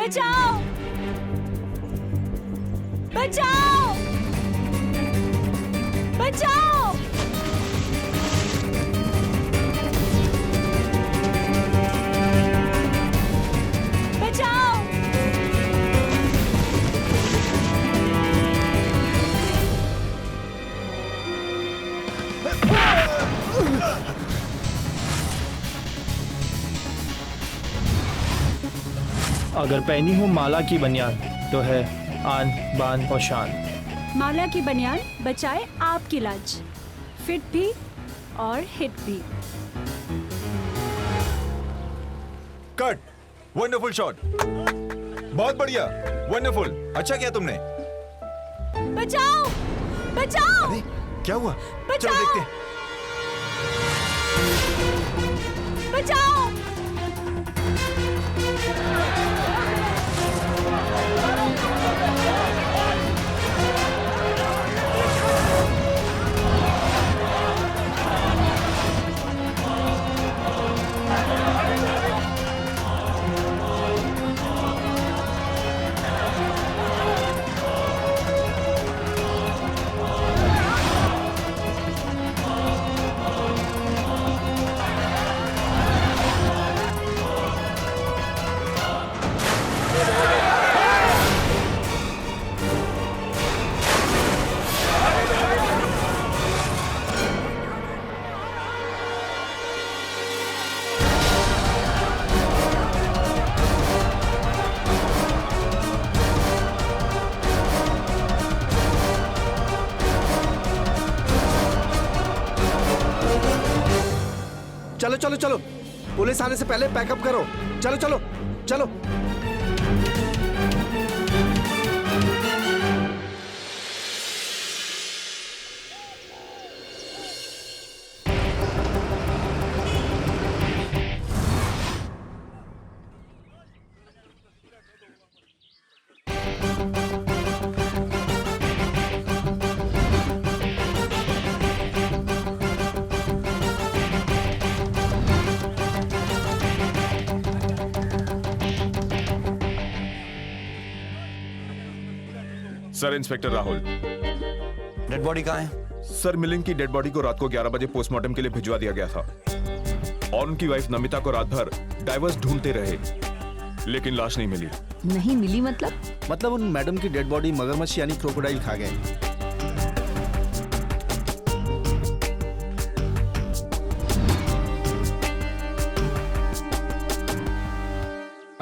बचाओ! बचाओ! बचाओ! बचाओ! अगर पहनी हो माला की बनियान तो है आन बान और शान। माला की बनियान बचाए आपकी लाज, फिट भी और हिट भी। कट। वंडरफुल शॉट, बहुत बढ़िया, वंडरफुल। अच्छा किया तुमने। बचाओ! बचाओ! अरे क्या हुआ? बचाओ! चलो देखते हैं। बचाओ! चलो चलो चलो, पुलिस आने से पहले पैकअप करो। चलो चलो चलो। Sir, inspector Rahul. Dead body कहाँ है? सर, मिलिंद की डेड बॉडी को रात को 11 बजे पोस्टमार्टम के लिए भिजवा दिया गया था और उनकी वाइफ नमिता को रात भर डाइवर्स ढूंढते रहे, लेकिन लाश नहीं मिली। नहीं मिली मतलब? मतलब उन मैडम की डेड बॉडी मगरमच्छ यानी क्रोकोडाइल खा गए।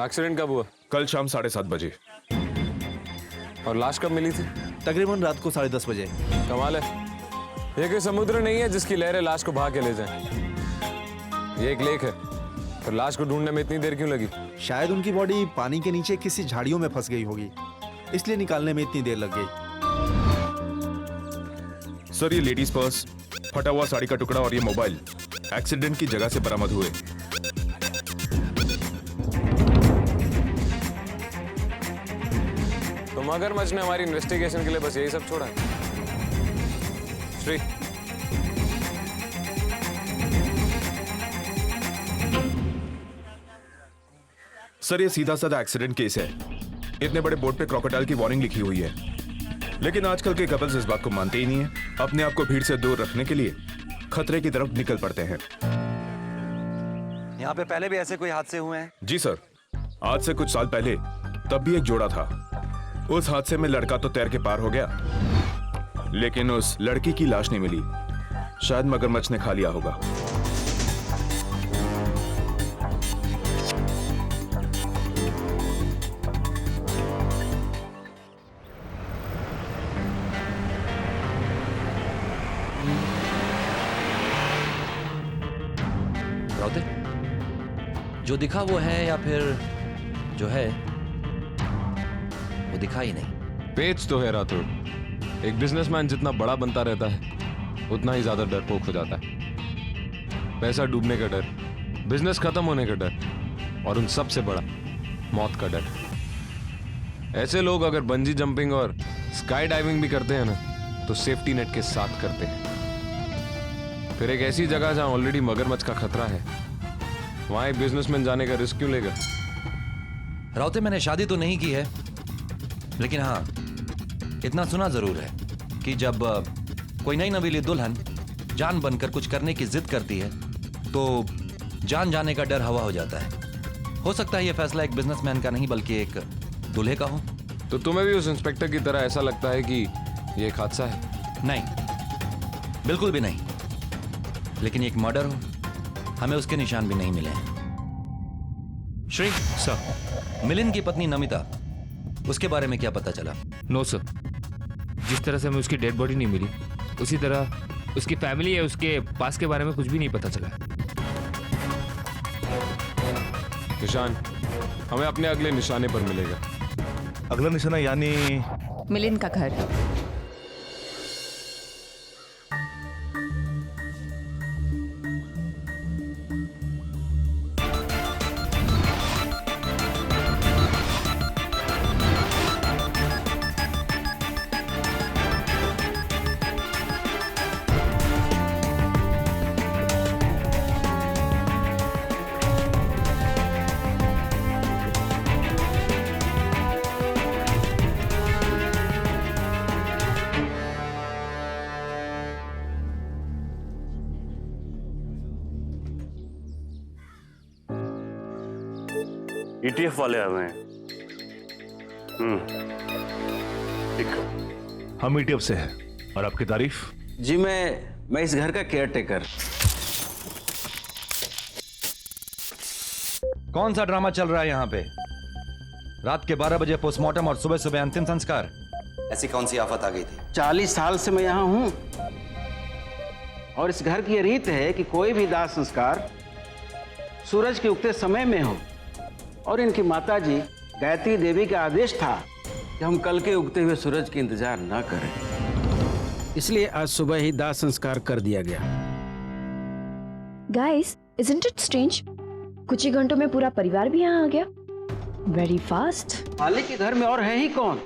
एक्सीडेंट कब हुआ? कल शाम 7:30 बजे। और लाश कब मिली थी? तकरीबन रात को 10:30 बजे। कमाल है, ये कोई समुद्र नहीं है जिसकी लहरें लाश को भाग के ले जाएं। ये एक लेक है, तो लाश को ढूंढने में इतनी देर क्यों लगी? शायद उनकी बॉडी पानी के नीचे किसी झाड़ियों में फंस गई होगी, इसलिए निकालने में इतनी देर लग गई। सर, ये लेडीज पर्स, फटा हुआ साड़ी का टुकड़ा और ये मोबाइल एक्सीडेंट की जगह से बरामद हुए। तो मगरमच्छ ने हमारी इन्वेस्टिगेशन के लिए बस यही सब छोड़ा है। श्री, सर, ये सीधा साधा एक्सीडेंट केस है। इतने बड़े बोर्ड पे क्रोकोडाइल की वार्निंग लिखी हुई है, लेकिन आजकल के कपल्स इस बात को मानते ही नहीं है। अपने आप को भीड़ से दूर रखने के लिए खतरे की तरफ निकल पड़ते हैं। यहाँ पे पहले भी ऐसे कोई हादसे हुए हैं? जी सर, आज से कुछ साल पहले तब भी एक जोड़ा था। उस हादसे में लड़का तो तैर के पार हो गया, लेकिन उस लड़की की लाश नहीं मिली। शायद मगरमच्छ ने खा लिया होगा। जो दिखा वो है या फिर जो है वो दिखा ही नहीं? पेच तो है राठौड़। एक बिजनेसमैन जितना बड़ा बनता रहता है उतना ही ज्यादा डरपोक हो जाता है। पैसा डूबने का डर, बिजनेस खत्म होने का डर और उन सबसे बड़ा मौत का डर। ऐसे लोग अगर बंजी जंपिंग और स्काई डाइविंग भी करते हैं ना, तो सेफ्टी नेट के साथ करते हैं। फिर एक ऐसी जगह जहां ऑलरेडी मगरमच्छ का खतरा है, वहां एक बिजनेसमैन जाने का रिस्क क्यों लेगा? राउते, मैंने शादी तो नहीं की है, लेकिन हाँ इतना सुना जरूर है कि जब कोई नई नवीली दुल्हन जान बनकर कुछ करने की जिद करती है तो जान जाने का डर हवा हो जाता है। हो सकता है यह फैसला एक बिजनेसमैन का नहीं बल्कि एक दूल्हे का हो। तो तुम्हें भी उस इंस्पेक्टर की तरह ऐसा लगता है कि ये एक हादसा है? नहीं, बिल्कुल भी नहीं। लेकिन एक मर्डर हो, हमें उसके निशान भी नहीं मिले हैं। श्री सर। मिलिंद की पत्नी नमिता, उसके बारे में क्या पता चला? नो सर, जिस तरह से हमें उसकी डेड बॉडी नहीं मिली, उसी तरह उसकी फैमिली या उसके पास के बारे में कुछ भी नहीं पता चला। निशान हमें अपने अगले निशाने पर मिलेगा। अगला निशाना यानी मिलिंद का घर। ETF वाले आ गए हैं। ठीक। हम ईटीएफ से हैं। और आपकी तारीफ? जी मैं इस घर का केयर टेकर। कौन सा ड्रामा चल रहा है यहाँ पे? रात के 12 बजे पोस्टमार्टम और सुबह सुबह अंतिम संस्कार। ऐसी कौन सी आफत आ गई थी? 40 साल से मैं यहाँ हूँ और इस घर की ये रीत है कि कोई भी दाह संस्कार सूरज के उगते समय में हो। और इनकी माताजी गायत्री देवी का आदेश था कि हम कल के उगते हुए सूरज का इंतजार ना करें, इसलिए आज सुबह ही दाह संस्कार कर दिया गया। Guys, isn't it strange? कुछ ही घंटों में पूरा परिवार भी यहाँ आ गया। Very fast. मालिक के घर में और है ही कौन?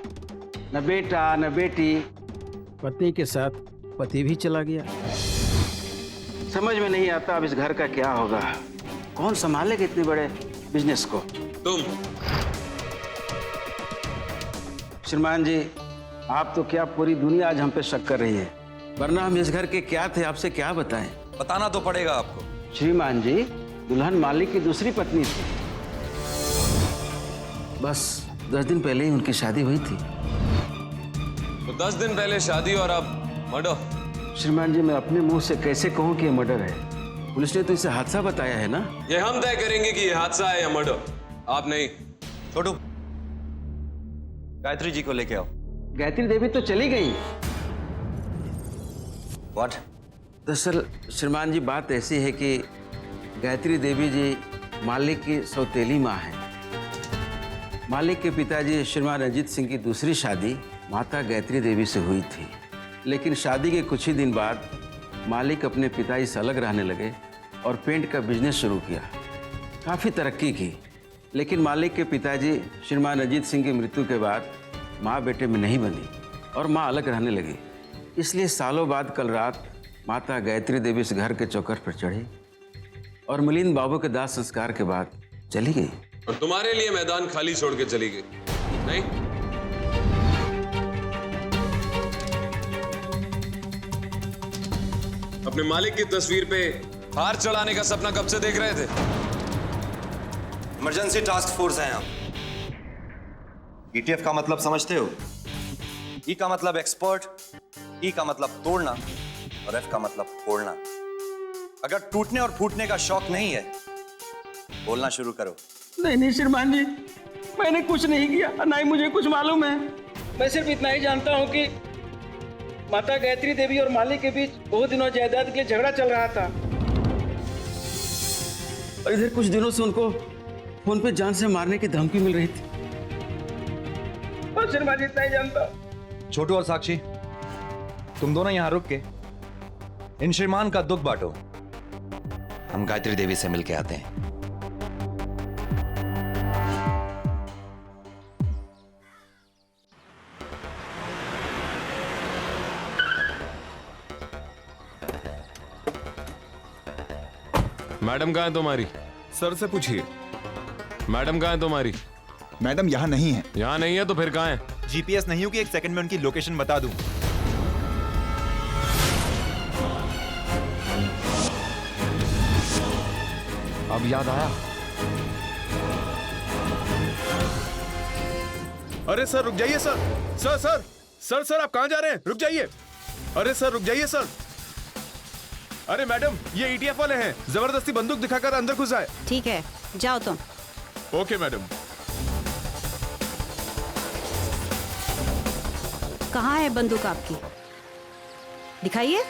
न बेटा न बेटी। पत्नी के साथ पति भी चला गया। समझ में नहीं आता अब इस घर का क्या होगा। कौन संभालेगा इतने बड़े बिजनेस को? तुम। श्रीमान जी, आप तो क्या पूरी दुनिया आज हम पे शक कर रही है, वरना हम इस घर के क्या थे आपसे क्या बताएं। बताना तो पड़ेगा आपको। श्रीमान जी, दुल्हन मालिक की दूसरी पत्नी थी। बस 10 दिन पहले ही उनकी शादी हुई थी। तो 10 दिन पहले शादी और अब मर्डर। श्रीमान जी, मैं अपने मुंह से कैसे कहूं कि ये मर्डर है? पुलिस ने तो इसे हादसा बताया है ना। ये हम तय करेंगे कि ये हादसा है या मर्डर, आप नहीं। छोटू, गायत्री जी को लेके आओ। गायत्री देवी तो चली गई। व्हाट? दरअसल श्रीमान जी, बात ऐसी है कि गायत्री देवी जी मालिक की सौतेली माँ है। मालिक के पिताजी श्रीमान रंजीत सिंह की दूसरी शादी माता गायत्री देवी से हुई थी, लेकिन शादी के कुछ ही दिन बाद मालिक अपने पिताजी से अलग रहने लगे और पेंट का बिजनेस शुरू किया। काफ़ी तरक्की की, लेकिन मालिक के पिताजी श्रीमान रंजीत सिंह की मृत्यु के बाद माँ बेटे में नहीं बनी और माँ अलग रहने लगी। इसलिए सालों बाद कल रात माता गायत्री देवी इस घर के चौखट पर चढ़ी और मिलिंद बाबू के दाह संस्कार के बाद चली गई। और तुम्हारे लिए मैदान खाली छोड़ के चली गई, नहीं? अपने मालिक की तस्वीर पे हार चढ़ाने का सपना कब से देख रहे थे? इमरजेंसी टास्क फोर्स है हम। ETF का मतलब समझते हो? E का मतलब एक्सपर्ट, E का मतलब तोड़ना और F का मतलब फोड़ना। अगर टूटने और फूटने का शौक नहीं है, बोलना शुरू करो। नहीं श्रीमान जी, मैंने कुछ नहीं किया, ना ही मुझे कुछ मालूम है। मैं सिर्फ इतना ही जानता हूँ कि माता गायत्री देवी और मालिक के बीच बहुत दिनों जायदाद के लिए झगड़ा चल रहा था और इधर कुछ दिनों से उनको फोन पे जान से मारने की धमकी मिल रही थी। और श्रीमान जी, इतना ही जानता हूँ। छोटू और साक्षी, तुम दोनों यहां रुक के इन श्रीमान का दुख बांटो। हम गायत्री देवी से मिलके आते हैं। मैडम कहाँ है तुम्हारी? सर से पूछिए। मैडम कहाँ है तुम्हारी? मैडम यहाँ नहीं है। यहाँ नहीं है तो फिर कहाँ है? जीपीएस नहीं हो कि 1 सेकंड में उनकी लोकेशन बता दूं। अब याद आया। अरे सर रुक जाइए sir. Sir sir sir sir आप कहाँ जा रहे हैं? रुक जाइए। अरे सर रुक जाइए सर। अरे मैडम ये ईटीएफ वाले हैं, जबरदस्ती बंदूक दिखाकर अंदर घुस आए। ठीक है, जाओ तुम। Okay madam. कहाँ है बंदूक आपकी? दिखाइए।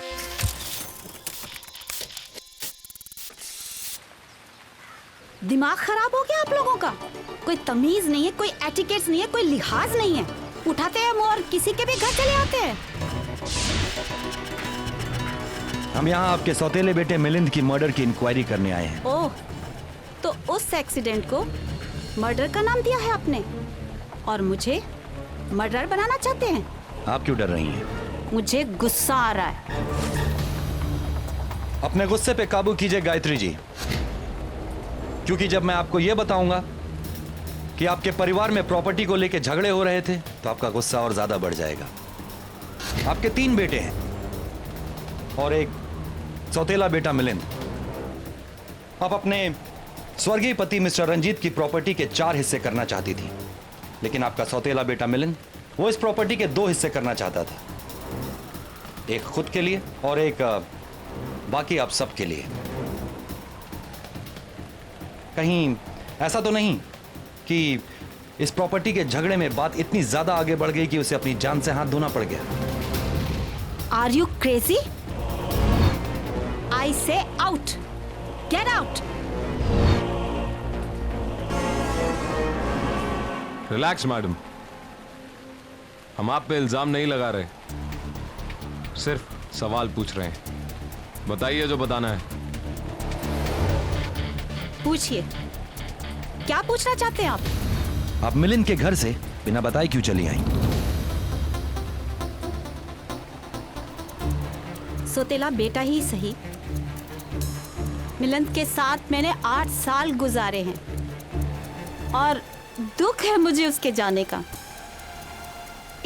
दिमाग खराब हो गया आप लोगों का? कोई तमीज नहीं है, कोई एटिकेट्स नहीं है, कोई लिहाज नहीं है। उठाते हैं मुंह और किसी के भी घर चले आते हैं। हम यहाँ आपके सौतेले बेटे मिलिंद की मर्डर की इंक्वायरी करने आए हैं। ओह, तो उस एक्सीडेंट को मर्डर का नाम दिया है आपने और मुझे मर्डर बनाना चाहते हैं? आप क्यों डर रही हैं? मुझे गुस्सा आ रहा है। अपने गुस्से पे काबू कीजिए गायत्री जी, क्योंकि जब मैं आपको यह बताऊंगा कि आपके परिवार में प्रॉपर्टी को लेकर झगड़े हो रहे थे तो आपका गुस्सा और ज्यादा बढ़ जाएगा। आपके 3 बेटे हैं और एक सौतेला बेटा मिलिंद। आप अपने स्वर्गीय पति मिस्टर रंजीत की प्रॉपर्टी के 4 हिस्से करना चाहती थी, लेकिन आपका सौतेला बेटा मिलिंद वो इस प्रॉपर्टी के 2 हिस्से करना चाहता था, एक खुद के लिए और एक बाकी आप सब के लिए। कहीं ऐसा तो नहीं कि इस प्रॉपर्टी के झगड़े में बात इतनी ज्यादा आगे बढ़ गई कि उसे अपनी जान से हाथ धोना पड़ गया? Are you crazy? I say out. Get out. Relax madam, हम आप पे इल्जाम नहीं लगा रहे, सिर्फ सवाल पूछ रहे हैं। बताइए जो बताना है। पूछिए, क्या पूछना चाहते हैं आप? आप मिलिंद के घर से बिना बताए क्यों चली आई? सौतेला बेटा ही सही, मिलिंद के साथ मैंने 8 साल गुजारे हैं और दुख है मुझे उसके जाने का,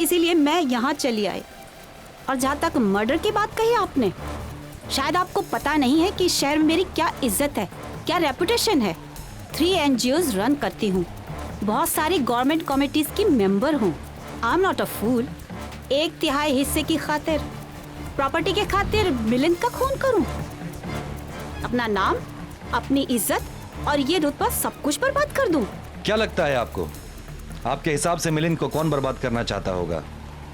इसीलिए मैं यहाँ चली आई। और जहाँ तक मर्डर की बात कही आपने, शायद आपको पता नहीं है कि शहर में मेरी क्या इज्जत है, क्या रेपुटेशन है। 3 NGOs रन करती हूँ, बहुत सारी गवर्नमेंट कमिटीज की मेंबर हूँ। आई एम नॉट अ फूल। 1/3 हिस्से की खातिर, प्रॉपर्टी के खातिर मिलिंद का खून करूं? अपना नाम, अपनी इज्जत और ये रुतबा सब कुछ बर्बाद कर दूं? क्या लगता है आपको, आपके हिसाब से मिलिंद को कौन बर्बाद करना चाहता होगा?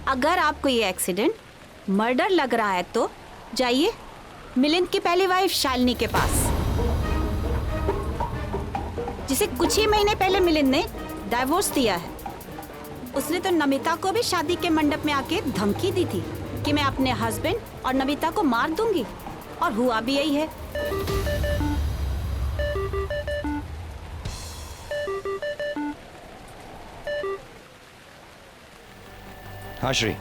अगर आपको ये एक्सीडेंट मर्डर लग रहा है तो जाइए मिलिंद की पहली वाइफ शालिनी के पास, जिसे कुछ ही महीने पहले मिलिंद ने डाइवोर्स दिया है। उसने तो नमिता को भी शादी के मंडप में आके धमकी दी थी कि मैं अपने हस्बैंड और नमिता को मार दूंगी, और हुआ भी यही है। हाँ श्री,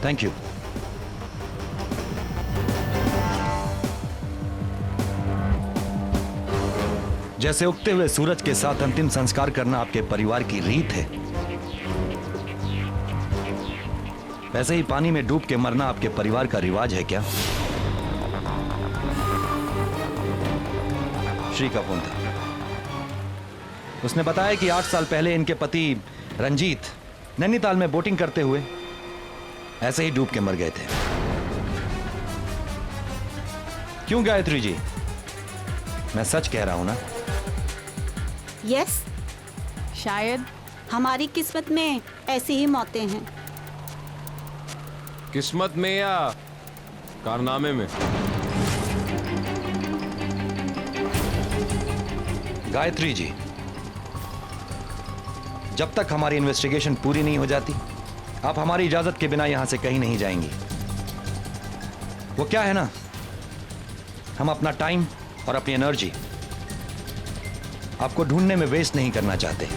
थैंक यू। जैसे उगते हुए सूरज के साथ अंतिम संस्कार करना आपके परिवार की रीत है, वैसे ही पानी में डूब के मरना आपके परिवार का रिवाज है क्या? श्री का फोन था। उसने बताया कि 8 साल पहले इनके पति रंजीत नैनीताल में बोटिंग करते हुए ऐसे ही डूब के मर गए थे। क्यों गायत्री जी, मैं सच कह रहा हूं ना? यस, शायद हमारी किस्मत में ऐसी ही मौतें हैं। किस्मत में या कारनामे में? गायत्री जी, जब तक हमारी इन्वेस्टिगेशन पूरी नहीं हो जाती, आप हमारी इजाजत के बिना यहां से कहीं नहीं जाएंगी। वो क्या है ना, हम अपना टाइम और अपनी एनर्जी आपको ढूंढने में वेस्ट नहीं करना चाहते।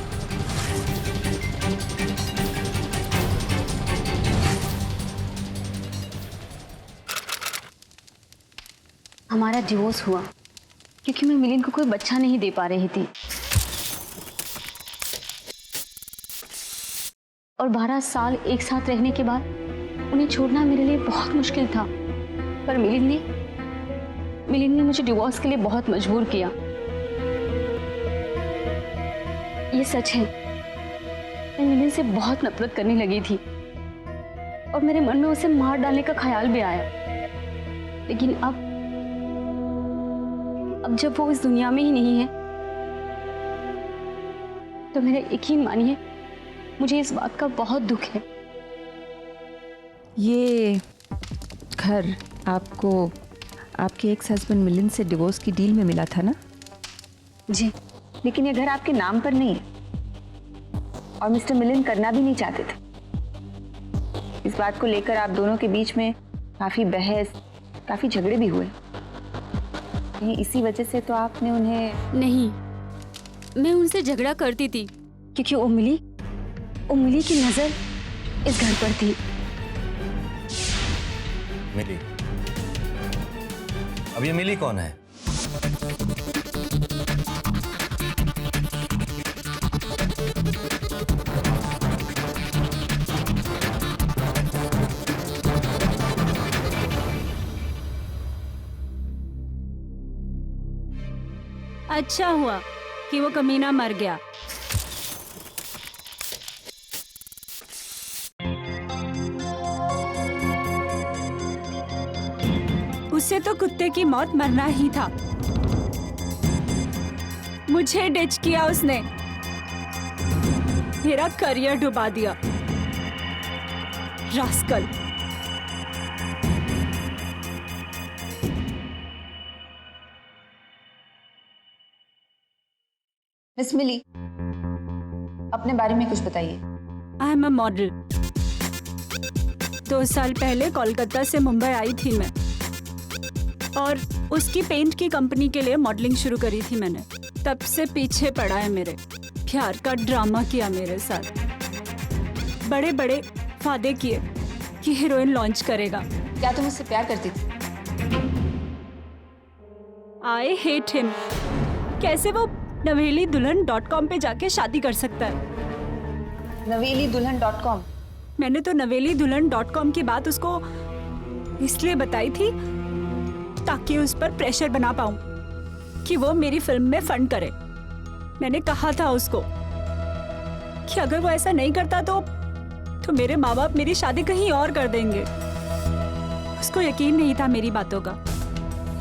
हमारा डिवोर्स हुआ क्योंकि मैं मिलिंद को कोई बच्चा नहीं दे पा रही थी और 12 साल एक साथ रहने के बाद उन्हें छोड़ना मेरे लिए बहुत मुश्किल था। पर मिलिंद ने मुझे डिवोर्स के लिए बहुत मजबूर किया। ये सच है, मैं मिलिंद से बहुत नफरत करने लगी थी और मेरे मन में उसे मार डालने का ख्याल भी आया। लेकिन अब जब वो इस दुनिया में ही नहीं है तो मेरा यकीन मानिए मुझे इस बात का बहुत दुख है। ये घर आपको आपके एक्स हस्बैंड मिलिंद से डिवोर्स की डील में मिला था ना? जी, लेकिन ये घर आपके नाम पर नहीं है और मिस्टर मिलिंद करना भी नहीं चाहते थे। इस बात को लेकर आप दोनों के बीच में काफी बहस, काफी झगड़े भी हुए। इसी वजह से तो आपने उन्हें... नहीं, मैं उनसे झगड़ा करती थी क्योंकि वो मिली की नजर इस घर पर थी। मिली? अब ये मिली कौन है? अच्छा हुआ कि वो कमीना मर गया। उससे तो कुत्ते की मौत मरना ही था। मुझे डिच किया उसने, मेरा करियर डुबा दिया। रास्कल। मिस मिली, अपने बारे में कुछ बताइए। I am a model. 2 साल पहले कोलकाता से मुंबई आई थी मैं और उसकी पेंट की कंपनी के लिए मॉडलिंग शुरू करी थी मैंने। तब से पीछे पड़ा है मेरे, प्यार का ड्रामा किया मेरे साथ, बड़े बड़े वादे किए कि हीरोइन लॉन्च करेगा। क्या तुम उससे प्यार करती थी? I hate him. कैसे वो नवेलीदुल्हन.com पे जाके शादी कर सकता है? नवेलीदुल्हन.com? मैंने तो नवेलीदुल्हन.com की बात उसको इसलिए बताई थी ताकि उस पर प्रेशर बना पाऊं कि वो मेरी फिल्म में फंड करे। मैंने कहा था उसको कि अगर वो ऐसा नहीं करता तो मेरे माँ बाप मेरी शादी कहीं और कर देंगे। उसको यकीन नहीं था मेरी बातों का,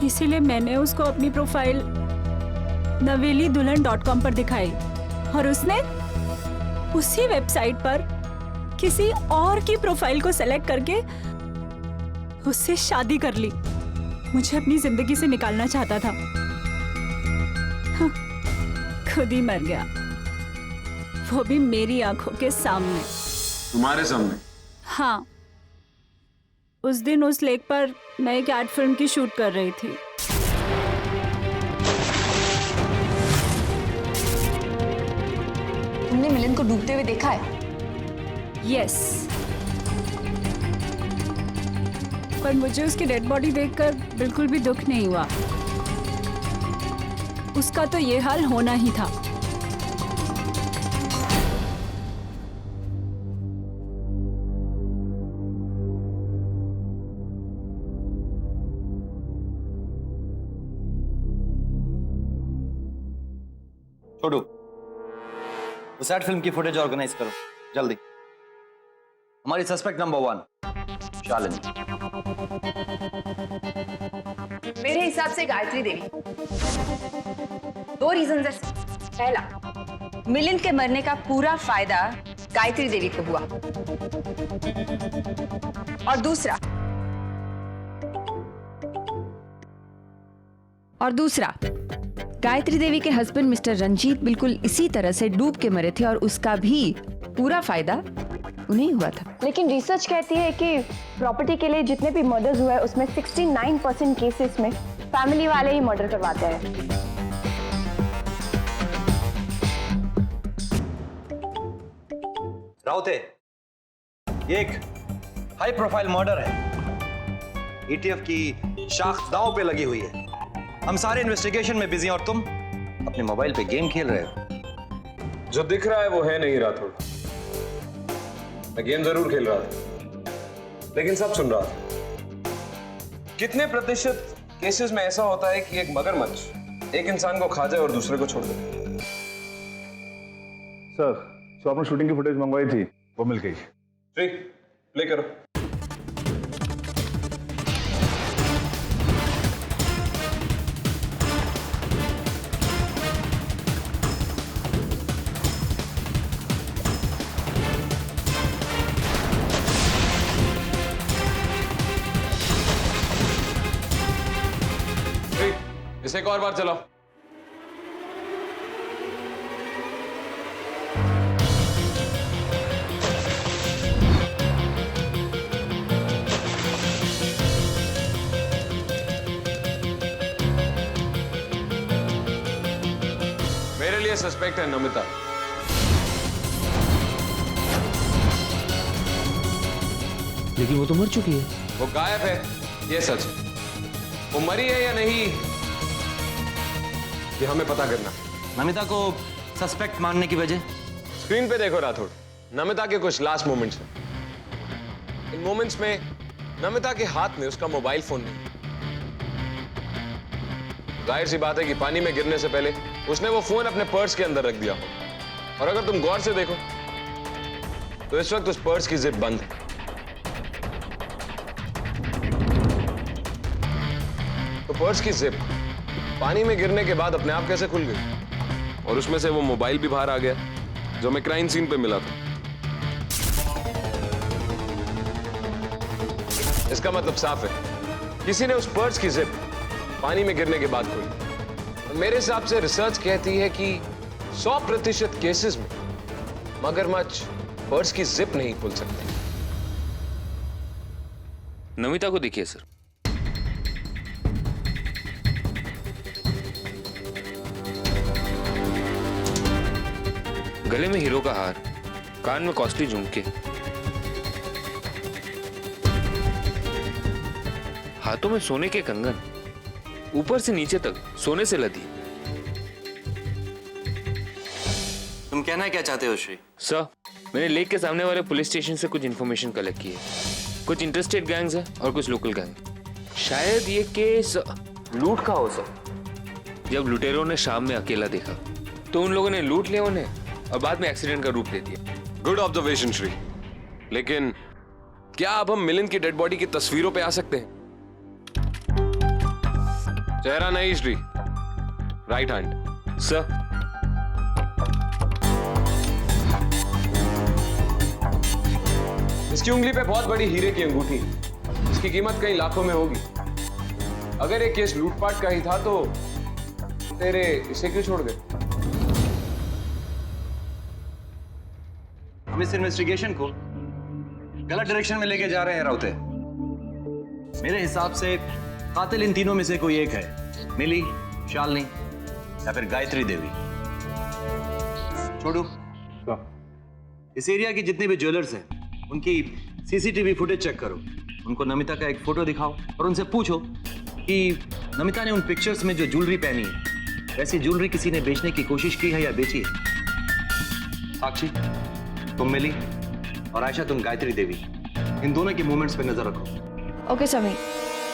इसीलिए मैंने उसको अपनी प्रोफाइल नवेलीदुल्हन.com पर दिखाई और उसने उसी वेबसाइट पर किसी और की प्रोफाइल को सेलेक्ट करके उससे शादी कर ली। मुझे अपनी जिंदगी से निकालना चाहता था। हाँ, खुद ही मर गया, वो भी मेरी आंखों के सामने। तुम्हारे सामने? हाँ, उस दिन उस लेक पर मैं एक एड फिल्म की शूट कर रही थी। तुमने मिलिंद को डूबते हुए देखा है? यस, पर मुझे उसकी डेड बॉडी देखकर बिल्कुल भी दुख नहीं हुआ। उसका तो ये हाल होना ही था। छोटू, उस एड फिल्म की फुटेज ऑर्गेनाइज करो जल्दी। हमारी सस्पेक्ट नंबर 1 शालिनी। मेरे हिसाब से गायत्री देवी। 2 रीजन है। पहला, मिलिंद के मरने का पूरा फायदा गायत्री देवी को हुआ और दूसरा गायत्री देवी के हस्बैंड मिस्टर रंजीत बिल्कुल इसी तरह से डूब के मरे थे और उसका भी पूरा फायदा उन्हें हुआ था। लेकिन रिसर्च कहती है कि प्रॉपर्टी के लिए जितने भी मर्डर्स हुए उसमें 69% केसेस में फैमिली वाले ही मर्डर करवाते हैं। राउते, ये एक हाई प्रोफाइल मर्डर है। ETF की शाख दांव पे लगी हुई है। हम सारे इन्वेस्टिगेशन में बिजी हैं और तुम अपने मोबाइल पे गेम खेल रहे हो। जो दिख रहा है वो है नहीं राठौड़। मैं गेम जरूर खेल रहा था, लेकिन सब सुन रहा था। कितने प्रतिशत केसेस में ऐसा होता है कि एक मगरमच्छ एक इंसान को खा जाए और दूसरे को छोड़ दे? सर, जो आपने शूटिंग की फुटेज मंगवाई थी वो मिल गई। ठीक, प्ले करो। ठीक, इसे एक और बार चलाओ। सस्पेक्ट है नमिता। लेकिन वो तो मर चुकी है। वो गायब है, ये सच। वो मरी है या नहीं, ये हमें पता करना। नमिता को सस्पेक्ट मानने की वजह? स्क्रीन पे देखो राठौड़, नमिता के कुछ लास्ट मोमेंट्स हैं। इन मोमेंट्स में नमिता के हाथ में उसका मोबाइल फोन नहीं। जाहिर सी बात है कि पानी में गिरने से पहले उसने वो फोन अपने पर्स के अंदर रख दिया। और अगर तुम गौर से देखो तो इस वक्त उस पर्स की जिप बंद है। तो पर्स की जिप पानी में गिरने के बाद अपने आप कैसे खुल गई? और उसमें से वो मोबाइल भी बाहर आ गया जो हमें क्राइम सीन पे मिला था। इसका मतलब साफ है, किसी ने उस पर्स की जिप पानी में गिरने के बाद खोली। मेरे हिसाब से रिसर्च कहती है कि 100% केसेस में मगरमच्छ पर्स की जिप नहीं खोल सकते। नमिता को देखिए सर। गले में हीरो का हार, कान में कॉस्टली झुमके, हाथों में सोने के कंगन, ऊपर से नीचे तक सोने से लदी। तुम कहना क्या चाहते हो श्री? सर, मैंने लेक के सामने वाले पुलिस स्टेशन से कुछ इंफॉर्मेशन कलेक्ट की है। कुछ इंटरस्टेट गैंग्स है और कुछ लोकल गैंग। शायद ये केस लूट का हो सर। जब लुटेरों ने शाम में अकेला देखा तो उन लोगों ने लूट लिया उन्हें और बाद में एक्सीडेंट का रूप ले दिया। गुड ऑब्जर्वेशन श्री, लेकिन क्या अब हम मिलिंद की डेड बॉडी की तस्वीरों पे आ सकते हैं? चेहरा नहीं श्री, राइट हैंड। सर, इसकी उंगली पे बहुत बड़ी हीरे की अंगूठी, इसकी कीमत कई लाखों में होगी। अगर ये केस लूटपाट का ही था तो तेरे इसे क्यों छोड़ गए? हम इस इन्वेस्टिगेशन को गलत डायरेक्शन में लेके जा रहे हैं राउते। मेरे हिसाब से कातिल इन तीनों में से कोई एक है, मिली, शालिनी या फिर गायत्री देवी। छोड़ू, इस एरिया की जितने भी ज्वेलर्स हैं उनकी सीसीटीवी फुटेज चेक करो। उनको नमिता का एक फोटो दिखाओ और उनसे पूछो कि नमिता ने उन पिक्चर्स में जो ज्वेलरी पहनी है वैसी ज्वेलरी किसी ने बेचने की कोशिश की है या बेची है। साक्षी तुम मिली और आयशा तुम गायत्री देवी, इन दोनों के मूवमेंट्स पे नजर रखो। ओके समीर।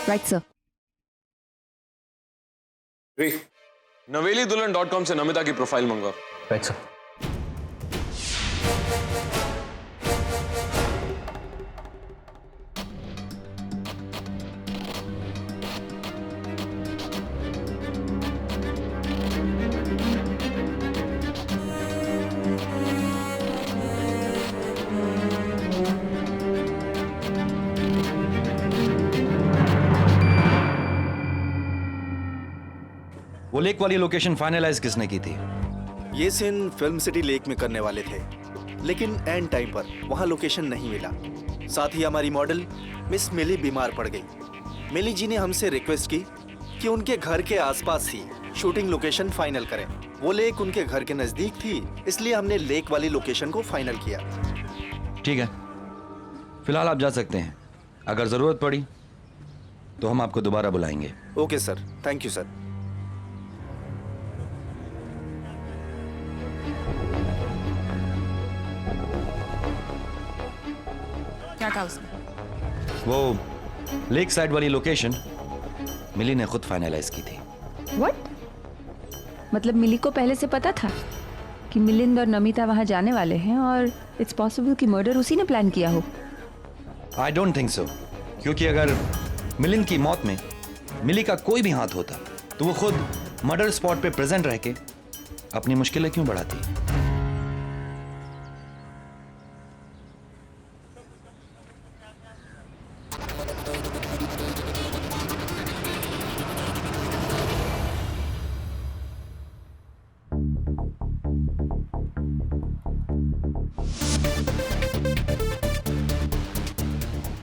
Right sir. नवेलीदुल्हन.com से नमिता की प्रोफाइल मंगवाओ। Right sir. वो लेक वाली लोकेशन फाइनलाइज किसने की थी? ये सीन फिल्म सिटी लेक में करने वाले थे, लेकिन एंड टाइम पर वहाँ लोकेशन नहीं मिला। साथ ही हमारी मॉडल मिस मिली बीमार पड़ गई। मिली जी ने हमसे रिक्वेस्ट की कि उनके घर के आसपास ही शूटिंग लोकेशन फाइनल करें। वो लेक उनके घर के नजदीक थी, इसलिए हमने लेक वाली लोकेशन को फाइनल किया। ठीक है, फिलहाल आप जा सकते हैं। अगर जरूरत पड़ी तो हम आपको दोबारा बुलाएंगे। Okay sir, thank you sir. क्या कहा उसने? वो लेक साइड वाली लोकेशन मिली ने खुद फाइनलाइज की थी। व्हाट? मतलब मिली को पहले से पता था कि मिलिंद और नमिता वहां जाने वाले हैं और इट्स पॉसिबल कि मर्डर उसी ने प्लान किया हो। आई डोंट थिंक सो, क्योंकि अगर मिलिंद की मौत में मिली का कोई भी हाथ होता तो वो खुद मर्डर स्पॉट पे प्रेजेंट रह के अपनी मुश्किलें क्यों बढ़ाती?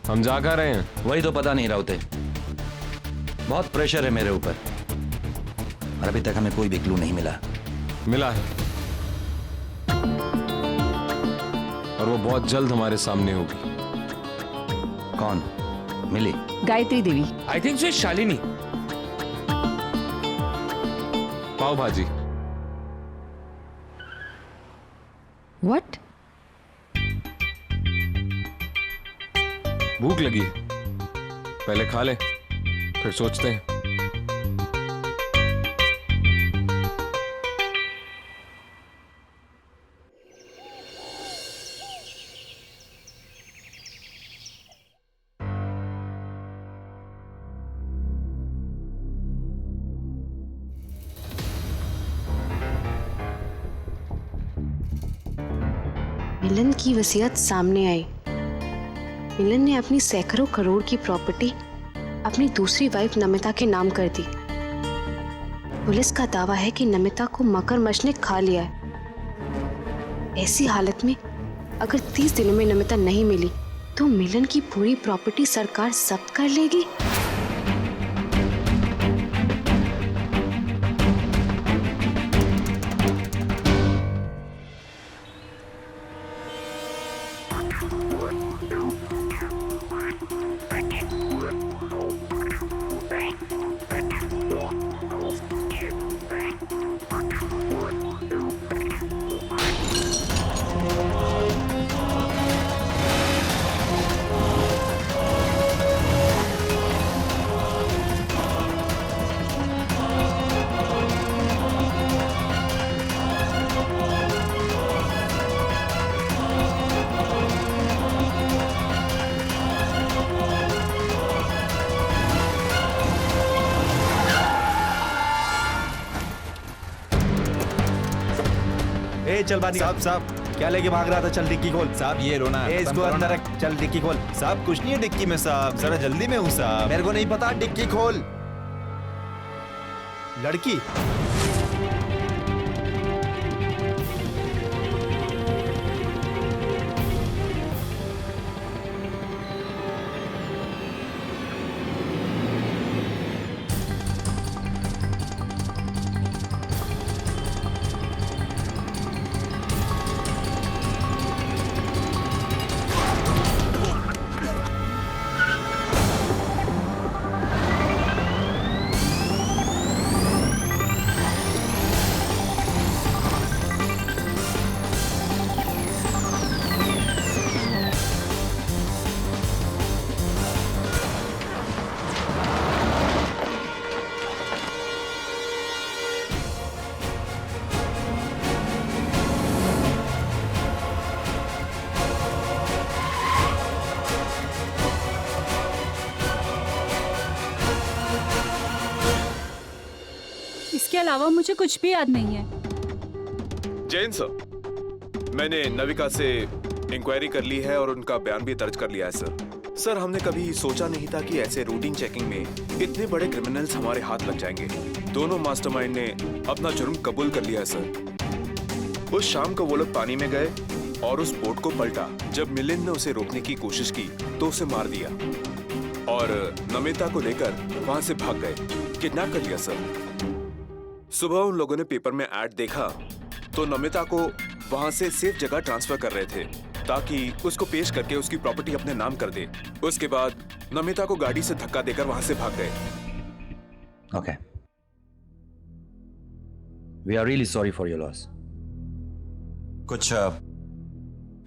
हम जा कर रहे हैं। वही तो पता नहीं राउते, बहुत प्रेशर है मेरे ऊपर और अभी तक हमें कोई भी क्लू नहीं मिला। मिला है और वो बहुत जल्द हमारे सामने होगी। कौन? मिली? Gayatri Devi. I think so Shalini. Pav bhaji. What? भूख लगी है, पहले खा ले फिर सोचते हैं। मिलन की वसीयत सामने आई। मिलन ने अपनी सैकड़ों करोड़ की प्रॉपर्टी अपनी दूसरी वाइफ नमिता के नाम कर दी। पुलिस का दावा है कि नमिता को मगरमच्छ ने खा लिया है। ऐसी हालत में अगर 30 दिनों में नमिता नहीं मिली तो मिलन की पूरी प्रॉपर्टी सरकार जब्त कर लेगी। चल बानी साहब। साहब क्या लेके भाग रहा था? चल डिक्की खोल साहब। ये रोना इसको अंदर रख। चल डिक्की खोल साहब। कुछ नहीं है डिक्की में साहब, जरा जल्दी में हूँ साहब। मेरे को नहीं पता। डिक्की खोल। लड़की इसके अलावा मुझे कुछ भी याद नहीं है। जैन सर, मैंने नविका से इंक्वायरी कर ली है और उनका बयान भी दर्ज कर लिया है सर। सर हमने कभी सोचा नहीं था कि ऐसे रूटीन चेकिंग में इतने बड़े क्रिमिनल्स हमारे हाथ लग जाएंगे। दोनों मास्टरमाइंड ने अपना जुर्म कबूल कर लिया है सर। उस शाम को वो लोग पानी में गए और उस बोट को पलटा। जब मिलिंद ने उसे रोकने की कोशिश की तो उसे मार दिया और नमिता को लेकर वहां से भाग गए, किडनैप कर लिया सर। सुबह उन लोगों ने पेपर में ऐड देखा तो नमिता को वहां से सेफ जगह ट्रांसफर कर रहे थे ताकि उसको पेश करके उसकी प्रॉपर्टी अपने नाम कर दे। उसके बाद नमिता को गाड़ी से धक्का देकर वहां से भाग गए। Okay, we are really sorry for your loss. कुछ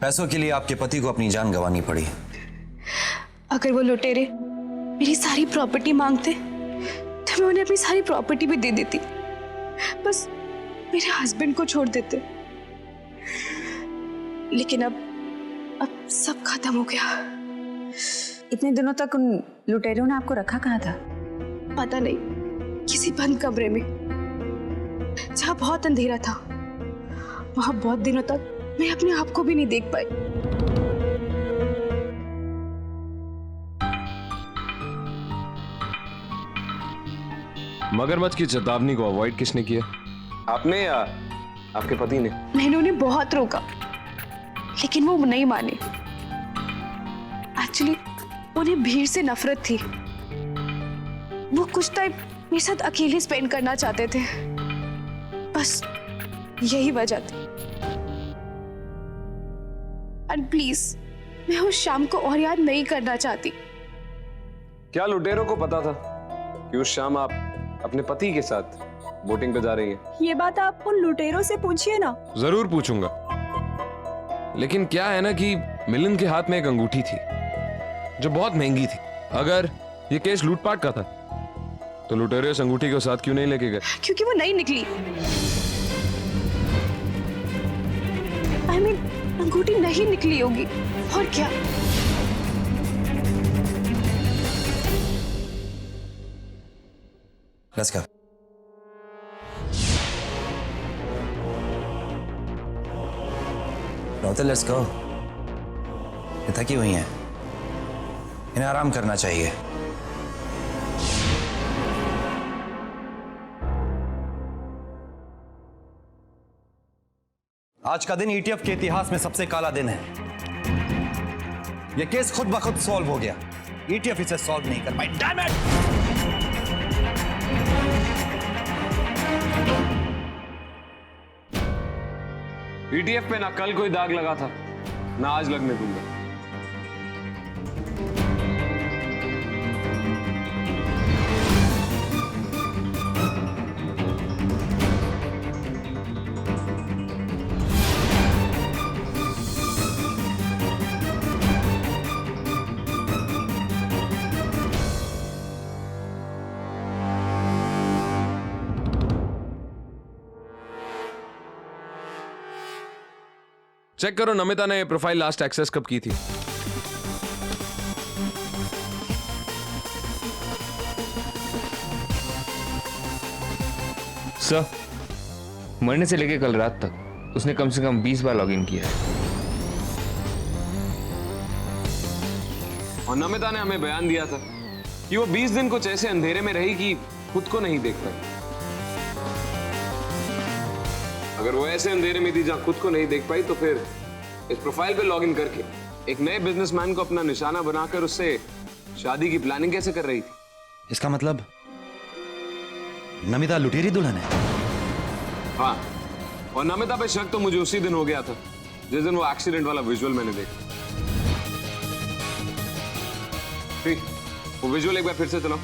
पैसों के लिए आपके पति को अपनी जान गंवानी पड़ी, अगर वो लुटेरे मेरी सारी प्रॉपर्टी मांगते तो मैं उन्हें अपनी सारी प्रॉपर्टी भी दे देती, बस मेरे हस्बैंड को छोड़ देते। लेकिन अब सब खत्म हो गया। इतने दिनों तक उन लुटेरों ने आपको रखा कहाँ था? पता नहीं, किसी बंद कमरे में जहाँ बहुत अंधेरा था। वहां बहुत दिनों तक मैं अपने आप को भी नहीं देख पाई। मगरमच्छ की चेतावनी को अवॉइड किसने किया, आपने या आपके पति ने? मैंने उन्हें बहुत रोका लेकिन वो नहीं माने। एक्चुअली उन्हें भीड़ से नफरत थी। वो कुछ टाइम मेरे साथ अकेले स्पेंड करना चाहते थे, बस यही वजह थी। एंड प्लीज, मैं उस शाम को और याद नहीं करना चाहती। क्या लुटेरों को पता था कि उस शाम आप अपने पति के साथ बोटिंग पे जा रही हैं? ये बात आप उन लुटेरों से पूछिए ना। जरूर पूछूंगा, लेकिन क्या है ना कि मिलिंद के हाथ में एक अंगूठी थी जो बहुत महंगी थी। अगर ये केस लूटपाट का था तो लुटेरे इस अंगूठी के साथ क्यों नहीं लेके गए? क्योंकि वो नहीं निकली। I mean, अंगूठी नहीं निकली होगी और क्या। Let's go. रोते लेट्स गो। ये थकी हुई हैं, इन्हें आराम करना चाहिए। आज का दिन ईटीएफ के इतिहास में सबसे काला दिन है। यह केस खुद ब खुद सॉल्व हो गया। ईटीएफ इसे सॉल्व नहीं कर पाई। Damn it! ईटीएफ पे ना कल कोई दाग लगा था, ना आज लगने दूंगा। चेक करो नमिता ने प्रोफाइल लास्ट एक्सेस कब की थी। सर, मरने से लेकर कल रात तक उसने कम से कम 20 बार लॉगिन किया है। और नमिता ने हमें बयान दिया था कि वो 20 दिन कुछ ऐसे अंधेरे में रही कि खुद को नहीं देख पाई। अगर वो ऐसे अंधेरे में थी जहां खुद को नहीं देख पाई तो फिर इस प्रोफाइल पे लॉगिन करके एक नए बिजनेसमैन को अपना निशाना बनाकर उससे शादी की प्लानिंग कैसे कर रही थी? इसका मतलब नमिता लुटेरी दुल्हन है। हाँ, और नमिता पे शक तो मुझे उसी दिन हो गया था जिस दिन वो एक्सीडेंट वाला विजुअल मैंने देखा। ठीक, वो विजुअल एक बार फिर से चलाओ।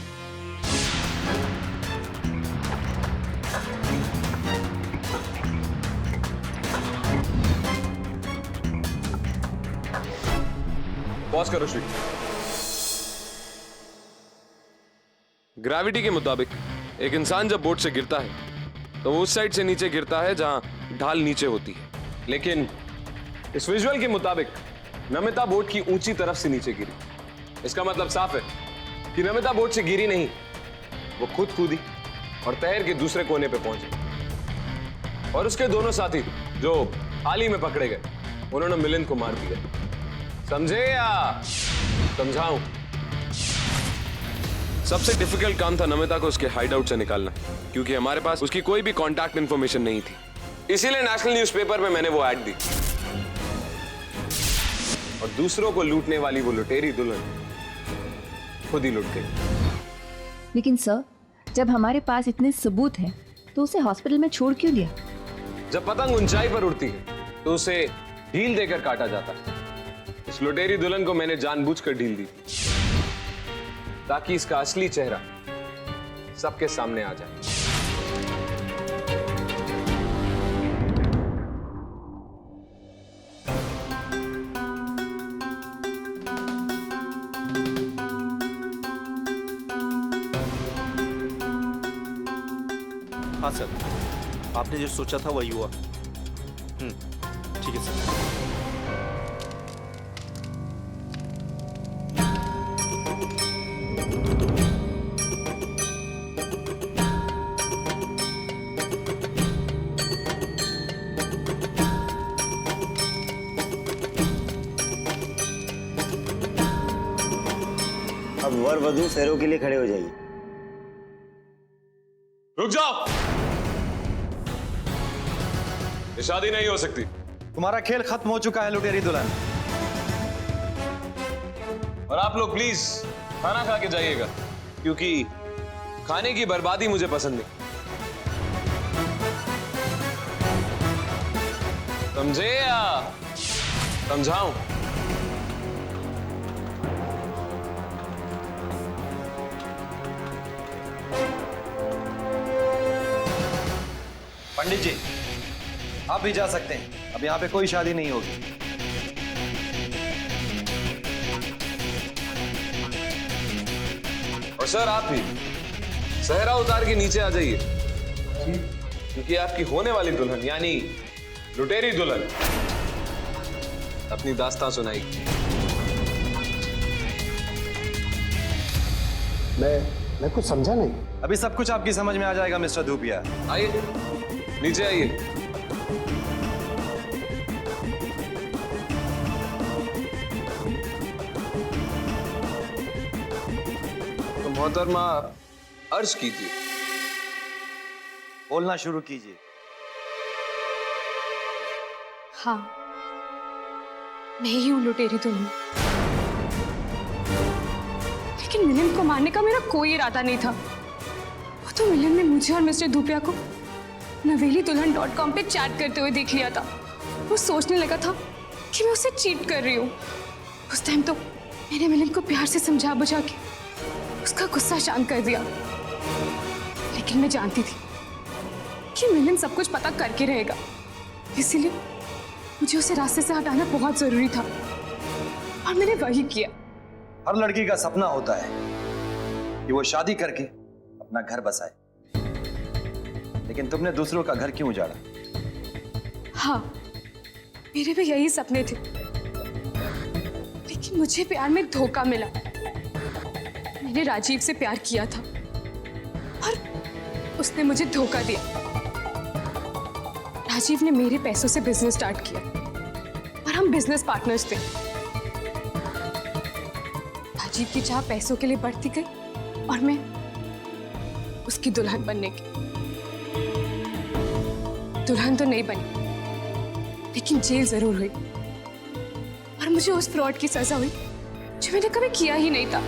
पॉज करो श्री। ग्रेविटी के मुताबिक एक इंसान जब बोट से गिरता है तो वो उस साइड से नीचे गिरता है जहां ढाल नीचे होती है, लेकिन इस विजुअल के मुताबिक नमिता बोट की ऊंची तरफ से नीचे गिरी। इसका मतलब साफ है कि नमिता बोट से गिरी नहीं, वो खुद कूदी और तैर के दूसरे कोने पे पहुंची। और उसके दोनों साथी जो हाल ही में पकड़े गए, उन्होंने मिलिंद को मार दिया। समझे या समझाऊं? सबसे डिफिकल्ट काम था नमिता को उसके हाइडआउट से निकालना, क्योंकि हमारे पास उसकी कोई भी कांटेक्ट इंफॉर्मेशन नहीं थी। इसीलिए नेशनल न्यूज़पेपर में मैंने वो ऐड दी और दूसरों को लूटने वाली वो लुटेरी दुल्हन खुद ही लुट गई। लेकिन सर, जब हमारे पास इतने सबूत हैं तो उसे हॉस्पिटल में छोड़ क्यों दिया? जब पतंग ऊंचाई पर उड़ती है तो उसे ढील देकर काटा जाता है। इस लुटेरी दुल्हन को मैंने जानबूझकर ढील दी ताकि इसका असली चेहरा सबके सामने आ जाए। हाँ सर, आपने जो सोचा था वही हुआ। ठीक है सर। अब वर वधू फेरों के लिए खड़े हो जाइए। रुक जाओ, ये शादी नहीं हो सकती। तुम्हारा खेल खत्म हो चुका है लुटेरी दुल्हन। और आप लोग प्लीज खाना खा के जाइएगा, क्योंकि खाने की बर्बादी मुझे पसंद नहीं। समझे या समझाऊं? पंडित जी, आप भी जा सकते हैं। अब यहाँ पे कोई शादी नहीं होगी। और सर आप भी सहरा उतार के नीचे आ जाइए, क्योंकि आपकी होने वाली दुल्हन यानी लुटेरी दुल्हन अपनी दास्तां सुनाएगी। मैं कुछ समझा नहीं। अभी सब कुछ आपकी समझ में आ जाएगा मिस्टर धूपिया। आइए नीचे आइए। तो मोहतरमा अर्ज कीजिए। बोलना शुरू कीजिए। हाँ, मैं ही हूं लुटेरी दुल्हन। लेकिन मिलन को मारने का मेरा कोई इरादा नहीं था। वो तो मिलन ने मुझे और मिस्टर धूपिया को naveli-dulhan.com पे चैट करते हुए देख लिया था। वो सोचने लगा था कि मैं उसे चीट कर रही हूँ। उस टाइम तो मैंने मिलन को प्यार से समझा बुझा के उसका गुस्सा शांत कर दिया। लेकिन मैं जानती थी कि मिलन सब कुछ पता करके रहेगा, इसीलिए मुझे उसे रास्ते से हटाना बहुत जरूरी था और मैंने वही किया। हर लड़की का सपना होता है कि वो शादी करके अपना घर बसाए, लेकिन तुमने दूसरों का घर क्यों उजाड़ा? हाँ, मेरे भी यही सपने थे, लेकिन मुझे प्यार में धोखा मिला। मैंने राजीव से प्यार किया था और उसने मुझे धोखा दिया। राजीव ने मेरे पैसों से बिजनेस स्टार्ट किया और हम बिजनेस पार्टनर्स थे। राजीव की चाह पैसों के लिए बढ़ती गई और मैं उसकी दुल्हन बनने की। दुल्हन तो नहीं बनी, लेकिन जेल जरूर हुई और मुझे उस फ्रॉड की सजा हुई जो मैंने कभी किया ही नहीं था।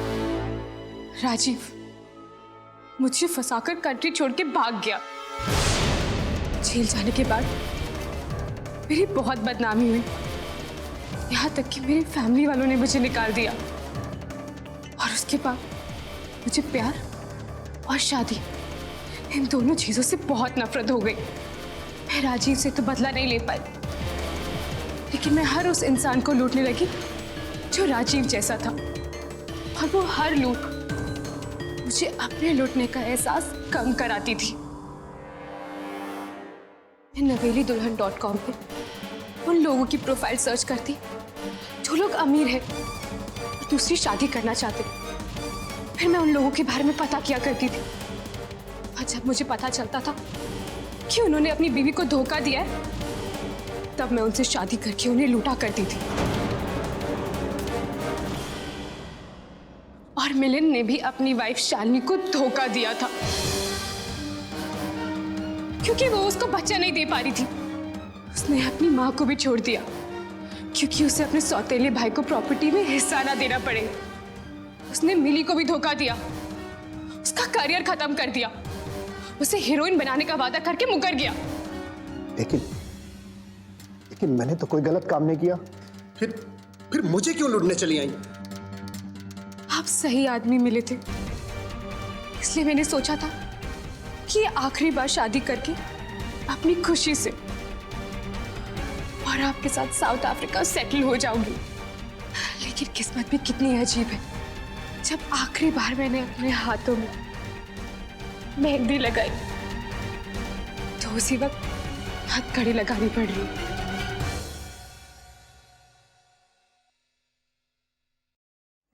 राजीव मुझे फंसाकर कंट्री छोड़ के भाग गया। जेल जाने के बाद मेरी बहुत बदनामी हुई, यहाँ तक कि मेरी फैमिली वालों ने मुझे निकाल दिया। और उसके बाद मुझे प्यार और शादी, इन दोनों चीजों से बहुत नफरत हो गई। मैं राजीव से तो बदला नहीं ले पाई, लेकिन मैं हर उस इंसान को लूटने लगी जो राजीव जैसा था। और वो हर लूट मुझे अपने लूटने का एहसास कम कराती थी। मैं naveli-dulhan.com पे उन लोगों की प्रोफाइल सर्च करती जो लोग अमीर हैं और दूसरी शादी करना चाहते। फिर मैं उन लोगों के बारे में पता किया करती थी और जब मुझे पता चलता था कि उन्होंने अपनी बीवी को धोखा दिया है, तब मैं उनसे शादी करके उन्हें लूटा करती थी। और मिलन ने भी अपनी वाइफ शालिनी को धोखा दिया था, क्योंकि वो उसको बच्चा नहीं दे पा रही थी। उसने अपनी माँ को भी छोड़ दिया क्योंकि उसे अपने सौतेले भाई को प्रॉपर्टी में हिस्सा ना देना पड़े। उसने मिली को भी धोखा दिया, उसका करियर खत्म कर दिया, उसे हीरोइन बनाने का वादा करके मुकर गया। लेकिन मैंने तो कोई गलत काम नहीं किया। फिर मुझे क्यों लूटने चली आई? आप सही आदमी मिले थे, इसलिए मैंने सोचा था कि आखिरी बार शादी करके अपनी खुशी से और आपके साथ साउथ अफ्रीका सेटल हो जाऊंगी। लेकिन किस्मत भी कितनी अजीब है, जब आखिरी बार मैंने अपने हाथों में मेहंदी लगाई उसी वक्त हथकड़ी लगानी पड़ रही।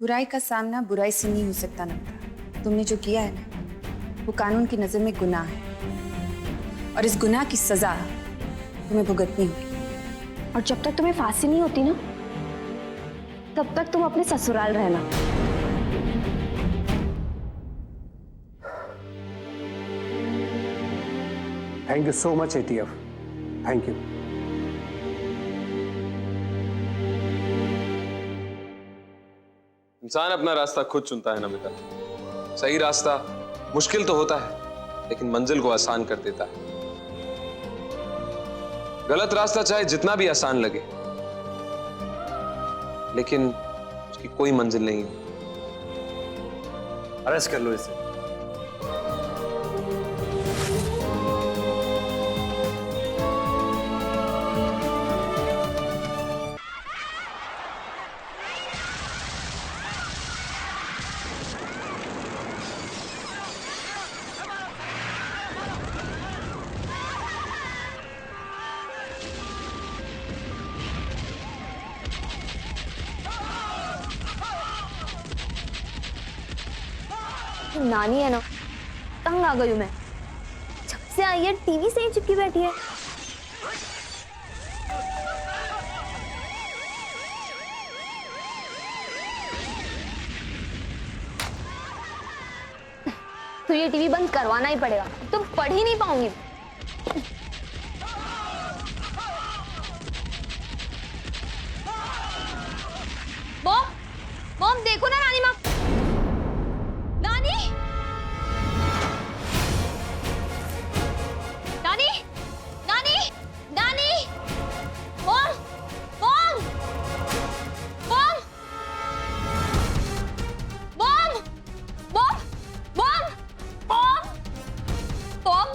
बुराई का सामना बुराई से नहीं हो सकता नमिता। तुमने जो किया है ना, वो कानून की नजर में गुनाह है और इस गुनाह की सजा तुम्हें भुगतनी होगी। और जब तक तुम्हें फांसी नहीं होती ना, तब तक तुम अपने ससुराल रहना। Thank you so much ATF, thank you. इंसान अपना रास्ता खुद चुनता है नमिता। सही रास्ता मुश्किल तो होता है, लेकिन मंजिल को आसान कर देता है। गलत रास्ता चाहे जितना भी आसान लगे, लेकिन उसकी कोई मंजिल नहीं है। अरेस्ट कर लो इसे। नानी है ना, तंग आ गई हूं मैं। जब से आई है टीवी से ही चिपकी बैठी है। तो ये टीवी बंद करवाना ही पड़ेगा, तुम पढ़ ही नहीं पाऊंगी। मॉम, मॉम देखो ना नानी माँ। नानी, नानी, नानी, नानी, mom, mom, mom, mom, mom, mom, mom, mom.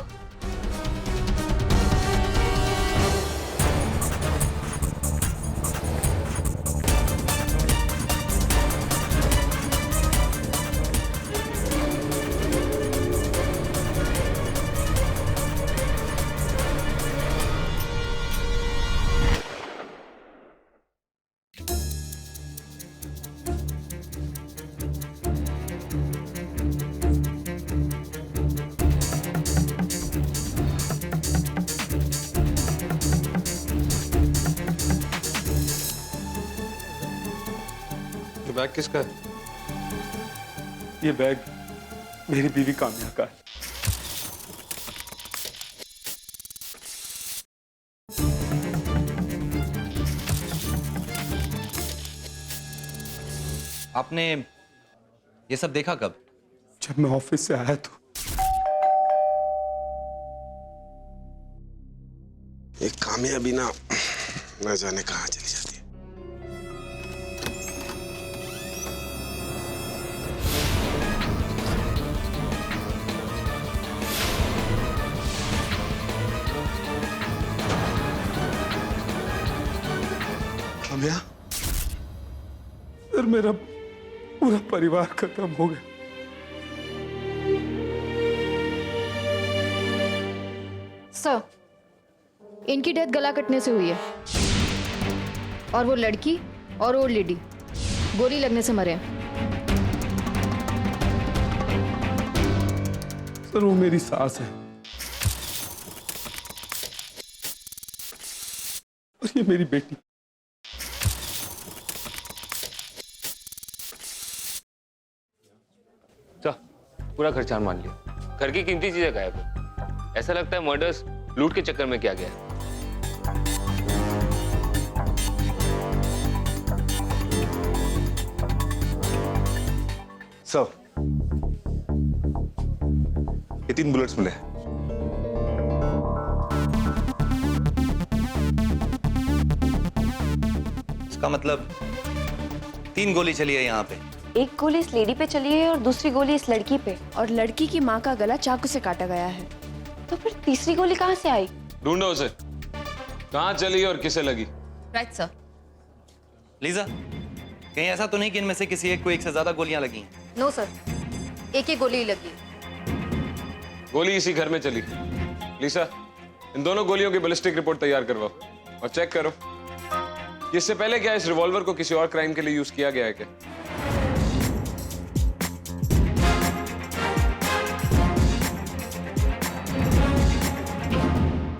Bag किसका है? ये बैग मेरी बीवी काम्या का है। आपने ये सब देखा कब? जब मैं ऑफिस से आया तो एक काम्या बिना न जाने कहाँ चली जाती है। काम्या, सर मेरा पूरा परिवार खत्म हो गया। सर, इनकी डेथ गला कटने से हुई है और वो लड़की और ओल्ड लेडी गोली लगने से मरे हैं। सर वो मेरी सास है और ये मेरी बेटी। पूरा खर्चा मान लिया। घर की कीमती चीजें गायब है। ऐसा लगता है मर्डर्स लूट के चक्कर में किया गया है। सर, ये 3 बुलेट्स मिले। इसका मतलब 3 गोली चली है यहाँ पे। एक गोली इस लेडी पे चली है और दूसरी गोली इस लड़की पे। और लड़की की माँ का गला चाकू से काटा गया है। तो फिर तीसरी गोली कहाँ से आई? ढूंढो उसे, कहाँ चली और किसे लगी। Right sir. लीजा, कहीं ऐसा तो नहीं कि इनमें से किसी एक को एक से ज्यादा गोलियां लगी हैं? नो सर, एक ही गोली लगी। गोली इसी घर में चली। लीसा, इन दोनों गोलियों की बैलिस्टिक रिपोर्ट तैयार करवाओ और चेक करो कि इससे पहले क्या इस रिवॉल्वर को किसी और क्राइम के लिए यूज किया गया है क्या।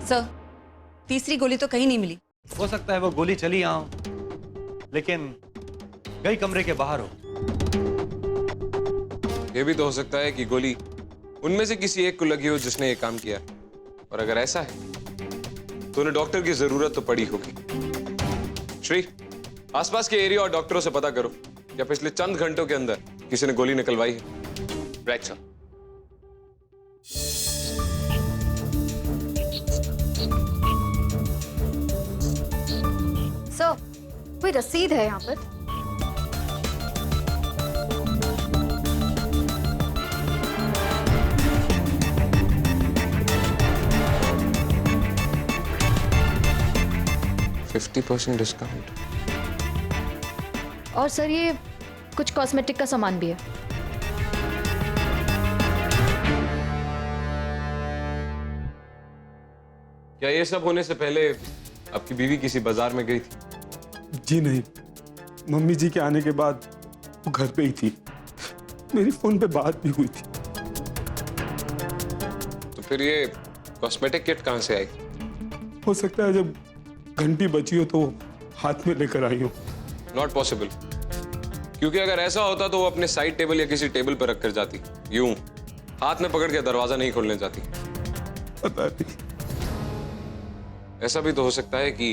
सर, तीसरी गोली तो कहीं नहीं मिली। हो सकता है वो गोली चली यहाँ हो, लेकिन गई कमरे के बाहर हो। यह भी तो हो सकता है कि गोली उनमें से किसी एक को लगी हो जिसने ये काम किया, और अगर ऐसा है तो उन्हें डॉक्टर की जरूरत तो पड़ी होगी। श्री, आसपास के एरिया और डॉक्टरों से पता करो क्या पिछले चंद घंटों के अंदर किसी ने गोली निकलवाई है। Right sir. सर, कोई रसीद है यहाँ पर? %50 डिस्काउंट। और सर ये कुछ कॉस्मेटिक का सामान भी है। क्या ये सब होने से पहले आपकी बीवी किसी बाजार में गई थी? जी नहीं, मम्मी जी के आने के बाद वो घर पे ही थी। मेरी फोन पे बात भी हुई थी। तो फिर ये कॉस्मेटिक किट कहां से आई? हो सकता है जब घंटी बची हो तो वो हाथ में लेकर आई हो। नॉट पॉसिबल, क्योंकि अगर ऐसा होता तो वो अपने साइड टेबल या किसी टेबल पर रखकर जाती, यूं हाथ में पकड़ के दरवाजा नहीं खोलने जाती। पता नहीं। ऐसा भी तो हो सकता है कि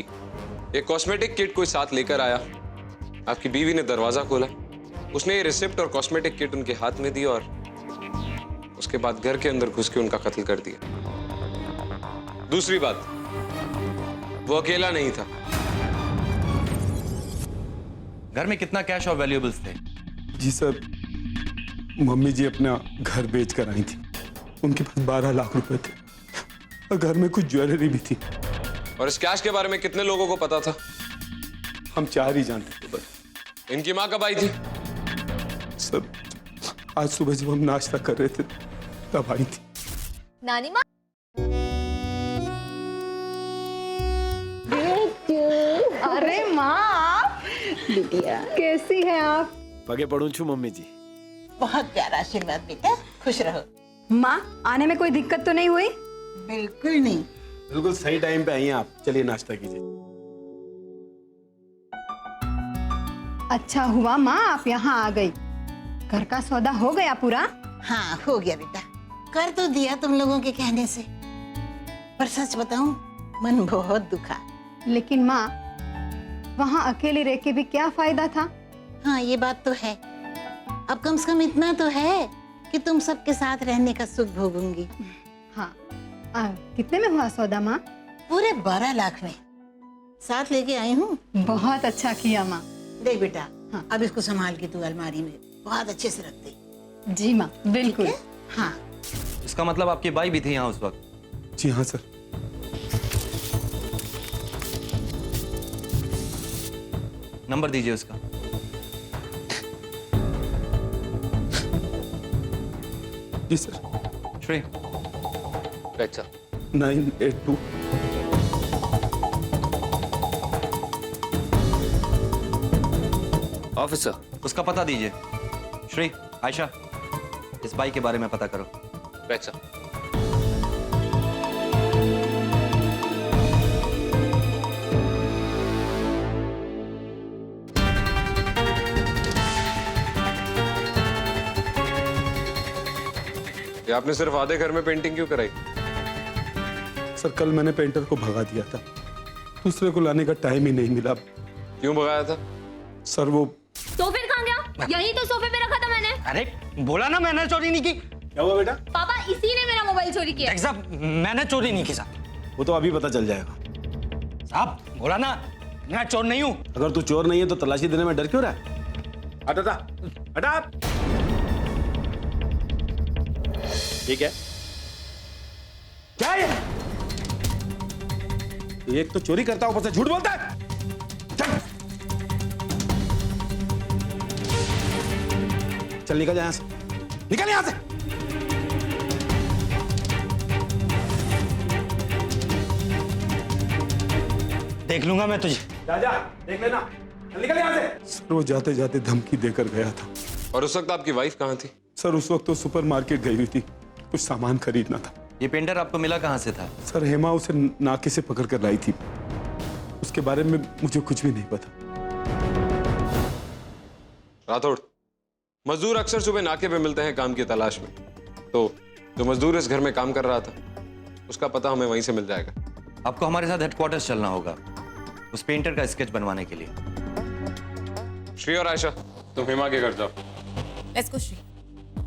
ये कॉस्मेटिक किट कोई साथ लेकर आया, आपकी बीवी ने दरवाजा खोला, उसने ये रिसिप्ट और कॉस्मेटिक किट उनके हाथ में दी और उसके बाद घर के अंदर घुस के उनका कत्ल कर दिया। दूसरी बात, वो अकेला नहीं था। घर में कितना कैश और वैल्यूएबल्स थे? जी सर, मम्मी जी अपना घर बेच कर आई थी। उनके पास 12 लाख रुपए थे और घर में कुछ ज्वेलरी भी थी। और इस कैश के बारे में कितने लोगों को पता था? हम 4 ही जानते थे बस। इनकी माँ कब आई थी? सब आज सुबह जब हम नाश्ता कर रहे थे तब आई थी। नानी माँ। अरे माँ, आप बिटिया कैसी है आप? पगे पड़ूं छू मम्मी जी। बहुत प्यारा आशीर्वाद बेटा, खुश रहो। माँ, आने में कोई दिक्कत तो नहीं हुई? बिल्कुल नहीं। बिल्कुल सही टाइम पे आई हैं आप। चलिए नाश्ता कीजिए। अच्छा हुआ माँ आप यहाँ आ गई। घर का सौदा हो गया पूरा? हाँ, हो गया बेटा। कर तो दिया तुम लोगों के कहने से, पर सच बताऊं मन बहुत दुखा। लेकिन माँ, वहाँ अकेले रह के भी क्या फायदा था? हाँ, ये बात तो है। अब कम से कम इतना तो है कि तुम सबके साथ रहने का सुख भोगूंगी। हाँ, कितने में हुआ सौदा माँ? पूरे 12 लाख में। साथ लेके आई हूँ। बहुत अच्छा किया माँ। देख बेटा, हाँ, अब इसको संभाल के तू अलमारी में बहुत अच्छे से रख दे। जी माँ, बिल्कुल। हाँ। इसका मतलब आपकी बाई भी थी यहाँ उस वक्त? जी हाँ सर। नंबर दीजिए उसका। जी सर। श्री। अच्छा। 982। ऑफिसर, उसका पता दीजिए। श्री, आयशा, इस बाई के बारे में पता करो। अच्छा। ये आपने सिर्फ आधे घर में पेंटिंग क्यों कराई? सर, कल मैंने पेंटर को भगा दिया था। दूसरे को लाने का टाइम ही नहीं मिला। क्यों भगाया था? सर वो तो फिर कहाँ गया? यहीं तो सोफे पे रखा था मैंने। अरे बोला ना मैंने चोरी नहीं की। क्या हुआ बेटा? पापा, इसी ने मेरा मोबाइल चोरी किया। साहब, मैंने चोरी नहीं की साहब। वो तो अभी पता चल जाएगा। साहब, बोला ना मैं चोर नहीं हूँ। अगर तू चोर नहीं है तो तलाशी देने में डर क्यों रहा है? हटा हटा। ठीक है। क्या है? एक तो चोरी करता ऊपर से झूठ बोलता है। चल निकल यहां से, निकल यहां से। देख लूंगा मैं तुझे। जा जा देख लेना, निकल यहाँ से। सर वो जाते जाते धमकी देकर गया था। और उस वक्त आपकी वाइफ कहाँ थी? सर उस वक्त तो सुपरमार्केट गई हुई थी, कुछ सामान खरीदना था। ये पेंटर आपको मिला कहाँ से था? सर हेमा उसे नाके से पकड़ कर लाई थी, उसके बारे में मुझे कुछ भी नहीं पता। राठौड़, मजदूर अक्सर सुबह नाके पे मिलते हैं काम की तलाश में, तो जो मजदूर इस घर में काम कर रहा था उसका पता हमें वहीं से मिल जाएगा। आपको हमारे साथ हेडक्वार्टर्स चलना होगा उस पेंटर का स्केच बनवाने के लिए। श्री और आयशा, तुम हेमा के घर जाओ। Let's go Shri.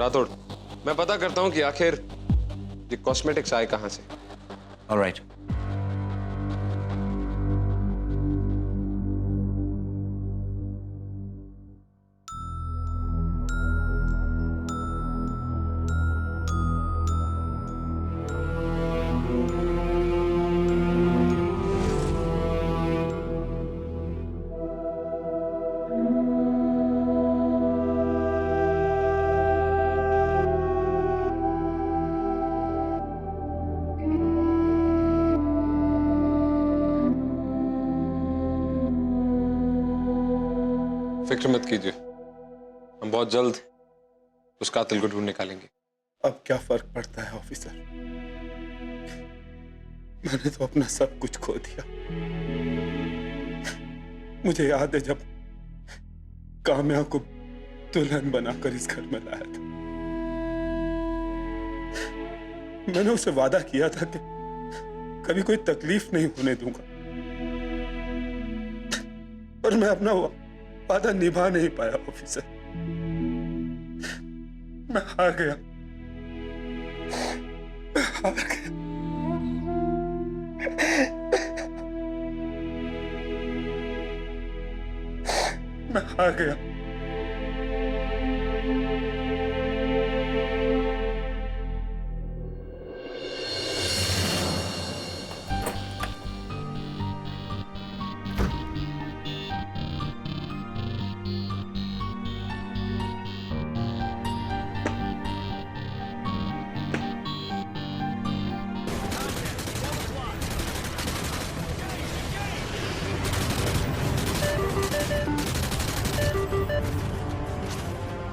राठौड़, मैं पता करता हूँ कि आखिर ये कॉस्मेटिक्स आए कहाँ से। ऑलराइट। फिक्र मत कीजिए, हम बहुत जल्द उस कातिल को ढूंढ निकालेंगे। अब क्या फर्क पड़ता है ऑफिसर, मैंने तो अपना सब कुछ खो दिया। मुझे याद है जब काम्या को दुल्हन बनाकर इस घर में लाया था, मैंने उसे वादा किया था कि कभी कोई तकलीफ नहीं होने दूंगा, पर मैं अपना वादा निभा नहीं पाया ऑफिसर। मैं हार गया, मैं हार गया। मैं हार गया।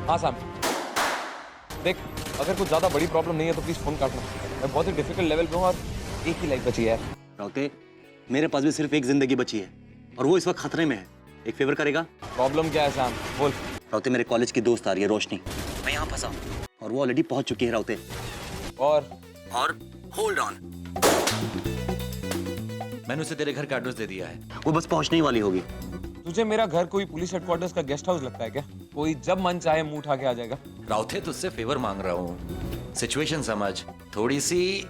हाँ सैम, देख अगर कुछ ज्यादा बड़ी प्रॉब्लम नहीं है तो प्लीज फोन काटना। मैं बहुत ही डिफिकल्ट लेवल पे हूँ और एक ही लाइफ बची है। राउते, मेरे पास भी सिर्फ एक जिंदगी बची है और वो इस वक्त खतरे में है। एक फेवर करेगा? प्रॉब्लम क्या है सैम, बोल। राउते, मेरे कॉलेज की दोस्त आ रही है रोशनी, मैं यहाँ फंसा हूँ और वो ऑलरेडी पहुंच चुकी है। राउते और होल्ड ऑन, मैंने उसे तेरे घर का एड्रेस दे दिया है, वो बस पहुंचने ही वाली होगी। तुझे मेरा घर कोई पुलिस हेडक्वार्टर्स का गेस्ट हाउस लगता है क्या? कोई जब मन चाहे मुंह उठा के आ जाएगा। राउते तुझसे फेवर मांग रहा हूँ, सिचुएशन समझ, थोड़ी सी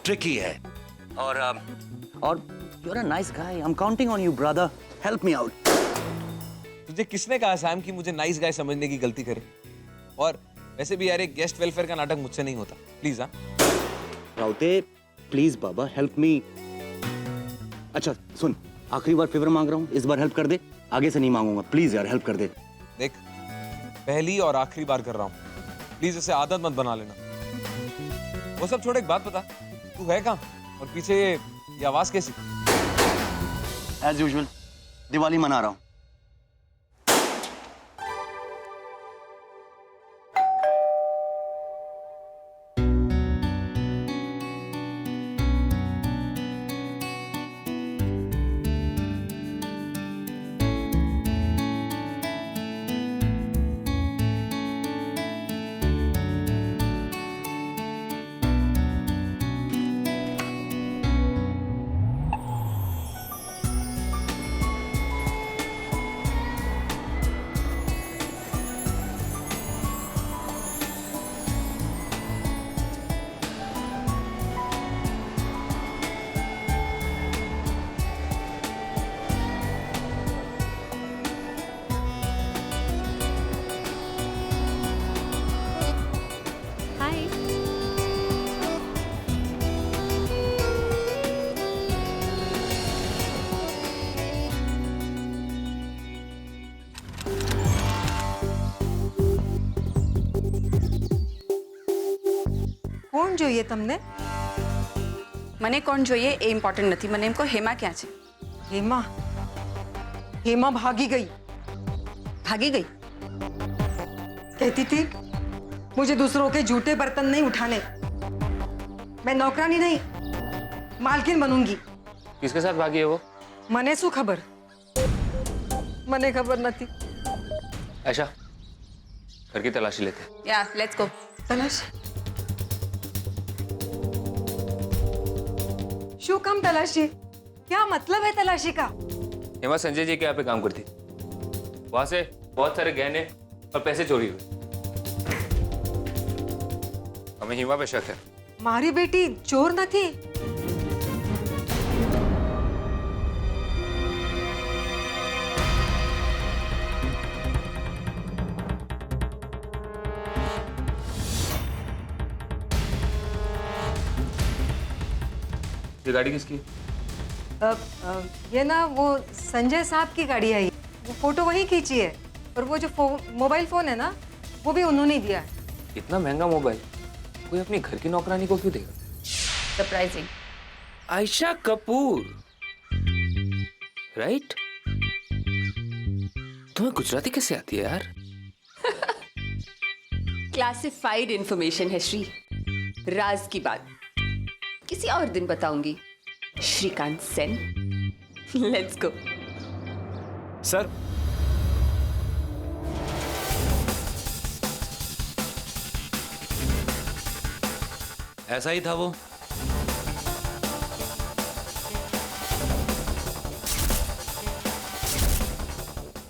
ट्रिकी है। और you are a nice guy, I am counting on you brother, help me out. तुझे किसने कहा सैम कि मुझे नाइस गाय समझने की गलती करे? और वैसे भी यार एक गेस्ट वेलफेयर का नाटक मुझसे नहीं होता, प्लीज। हाँ राउते प्लीज बाबा हेल्प मी। अच्छा सुन, आखिरी बार फेवर मांग रहा हूँ, इस बार हेल्प कर दे, आगे से नहीं मांगूंगा, प्लीज यार हेल्प कर दे। देख पहली और आखिरी बार कर रहा हूँ, प्लीज इसे आदत मत बना लेना। वो सब छोड़, एक बात बता, तू है कहाँ और पीछे ये आवाज कैसी? एज यूजुअल दिवाली मना रहा हूँ। જોઈએ તમને? મને કોણ જોઈએ એ ઇમ્પોર્ટન્ટ નથી, મને એમ કહો હેમા ક્યાં છે? हेमा, हेमा भागी गई। भागी गई? कहती थी मुझे दूसरों के झूठे बर्तन नहीं उठाने, मैं नौकरानी नहीं मालकिन बनूंगी। किसके साथ भागी है वो? मने सु खबर, मने खबर न थी। ऐशा, घर की तलाशी लेते। या लेट्स गो। तलाश? शू कम तलाशी? क्या मतलब है तलाशी का? हेमा संजय जी के यहाँ पे काम करती, वहां से बहुत सारे गहने और पैसे चोरी हुए। हमें हेमा पे शक है। मारी बेटी चोर न थी? ये गाड़ी किसकी? ये ना वो संजय साहब की गाड़ी है। वो फोटो वही खींची है, और वो जो मोबाइल फोन है ना, वो भी उन्होंने दिया है। इतना महंगा मोबाइल कोई अपनी घर की नौकरानी को क्यों देगा? सरप्राइजिंग। आयशा कपूर, राइट? तुम्हें गुजराती कैसे आती है यार? क्लासिफाइड इंफॉर्मेशन है श्री, राज की बात किसी और दिन बताऊंगी। Srikanth Sen, let's go. Sir, ऐसा ही था वो।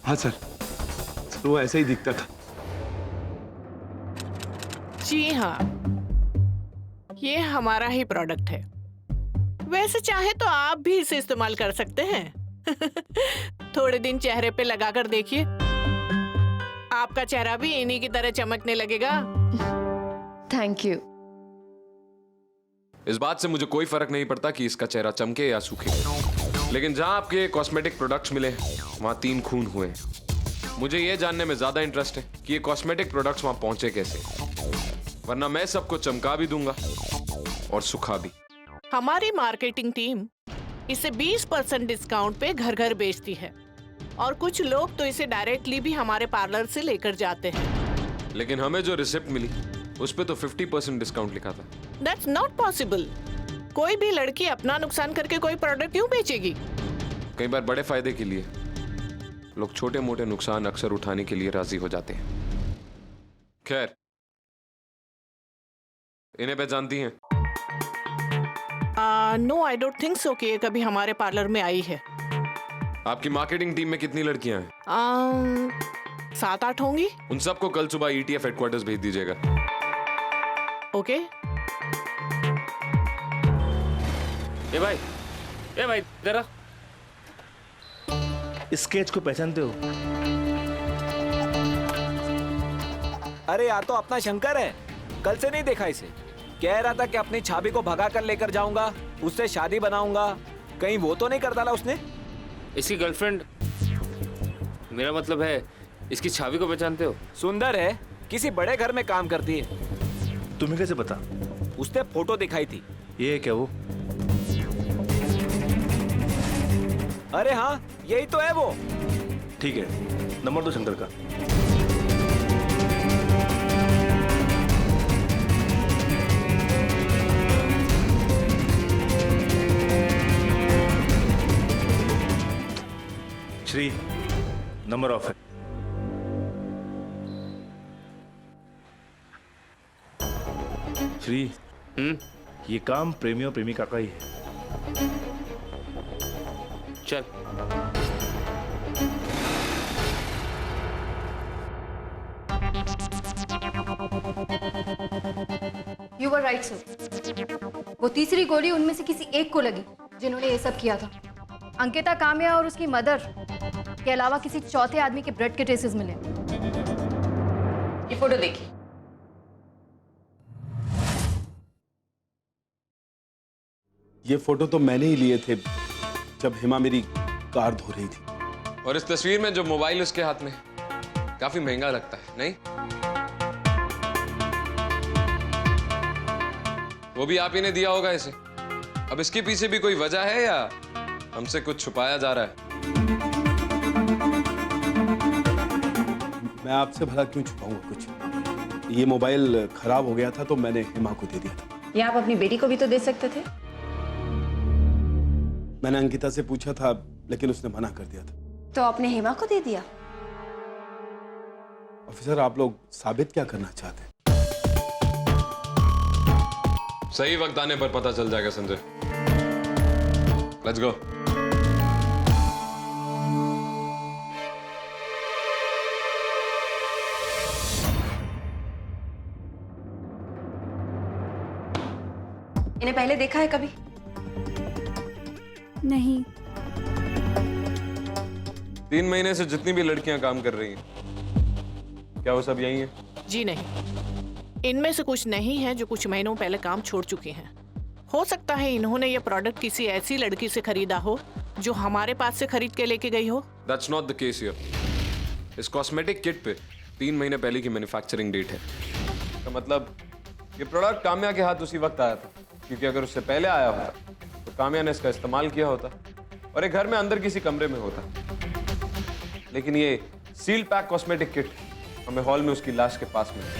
हाँ सर, वो ऐसा ही दिखता था। जी हाँ, ये हमारा ही प्रोडक्ट है। वैसे चाहे तो आप भी इसे इस्तेमाल कर सकते हैं। थोड़े दिन चेहरे पे लगाकर देखिए, आपका चेहरा भी इन्हीं की तरह चमकने लगेगा। Thank you. इस बात से मुझे कोई फर्क नहीं पड़ता कि इसका चेहरा चमके या सूखे, लेकिन जहां आपके कॉस्मेटिक प्रोडक्ट्स मिले वहां 3 खून हुए। मुझे ये जानने में ज्यादा इंटरेस्ट है कि ये कॉस्मेटिक प्रोडक्ट्स वहां पहुंचे कैसे, वरना मैं सबको चमका भी दूंगा और सुखा भी। हमारी मार्केटिंग टीम इसे 20% डिस्काउंट पे घर घर बेचती है, और कुछ लोग तो इसे डायरेक्टली भी हमारे पार्लर से लेकर जाते हैं। लेकिन हमें जो रिसिप्ट मिली उस पे तो 50% डिस्काउंट लिखा था। That's not possible. कोई भी लड़की अपना नुकसान करके कोई प्रोडक्ट क्यों बेचेगी? कई बार बड़े फायदे के लिए लोग छोटे मोटे नुकसान अक्सर उठाने के लिए राजी हो जाते हैं। खैर, इन्हें पहचानती हैं? No, I don't think so कि ये कभी हमारे पार्लर में आई है। आपकी मार्केटिंग टीम में कितनी लड़कियां हैं? 7-8 होंगी। उन सबको कल सुबह ETF हेडक्वार्टर्स भेज दीजिएगा। ओके। ए भाई जरा। स्केच को पहचानते हो? अरे यार, तो अपना शंकर है। कल से नहीं देखा इसे। कह रहा था कि अपनी छाबी को भगा कर लेकर जाऊंगा, उससे शादी बनाऊंगा। कहीं वो तो नहीं कर डाला उसने? इसकी गर्लफ्रेंड, मेरा मतलब है इसकी छाबी को पहचानते हो? सुंदर है, किसी बड़े घर में काम करती है। तुम्हें कैसे पता? उसने फोटो दिखाई थी। ये क्या वो? अरे हाँ, यही तो है वो। ठीक है, नंबर दो शंकर का। श्री, नंबर ऑफ है। श्री, ये काम प्रेमी और प्रेमिका का ही है। चल। You were right, sir. वो तीसरी गोली उनमें से किसी एक को लगी जिन्होंने ये सब किया था। अंकिता काम्या और उसकी मदर के अलावा किसी चौथे आदमी के ब्लड के ट्रेसेस मिले। ये फोटो देखिए। ये फोटो तो मैंने ही लिए थे जब हेमा मेरी कार धो रही थी। और इस तस्वीर में जो मोबाइल उसके हाथ में काफी महंगा लगता है, नहीं? वो भी आप ही ने दिया होगा इसे। अब इसके पीछे भी कोई वजह है या हमसे कुछ छुपाया जा रहा है। मैं आपसे भला क्यों छुपाऊंगा कुछ? ये मोबाइल खराब हो गया था तो मैंने हेमा को दे दिया था। या आप अपनी बेटी को भी तो दे सकते थे। मैंने अंकिता से पूछा था लेकिन उसने मना कर दिया था। तो आपने हेमा को दे दिया? ऑफिसर, आप लोग साबित क्या करना चाहते हैं? सही वक्त आने पर पता चल जाएगा संजय। Let's go. इन्हें पहले देखा है कभी? नहीं। 3 महीने से जितनी भी लड़कियां काम कर रही हैं, क्या वो सब यही हैं? जी नहीं, इनमें से कुछ नहीं है जो कुछ महीनों पहले काम छोड़ चुकी हैं। हो सकता है इन्होंने ये प्रोडक्ट किसी ऐसी लड़की से खरीदा हो जो हमारे पास से खरीद के लेके गई हो। That's not the case here. इस कॉस्मेटिक किट पे 3 महीने पहले की मैन्युफैक्चरिंग डेट है। तो मतलब ये प्रोडक्ट काम्या के हाथ उसी वक्त आया था, क्योंकि अगर उससे पहले आया होता तो काम्या ने इसका इस्तेमाल किया होता और एक घर में अंदर किसी कमरे में होता। लेकिन ये सील पैक कॉस्मेटिक किट हमें हॉल में उसकी लाश के पास मिली।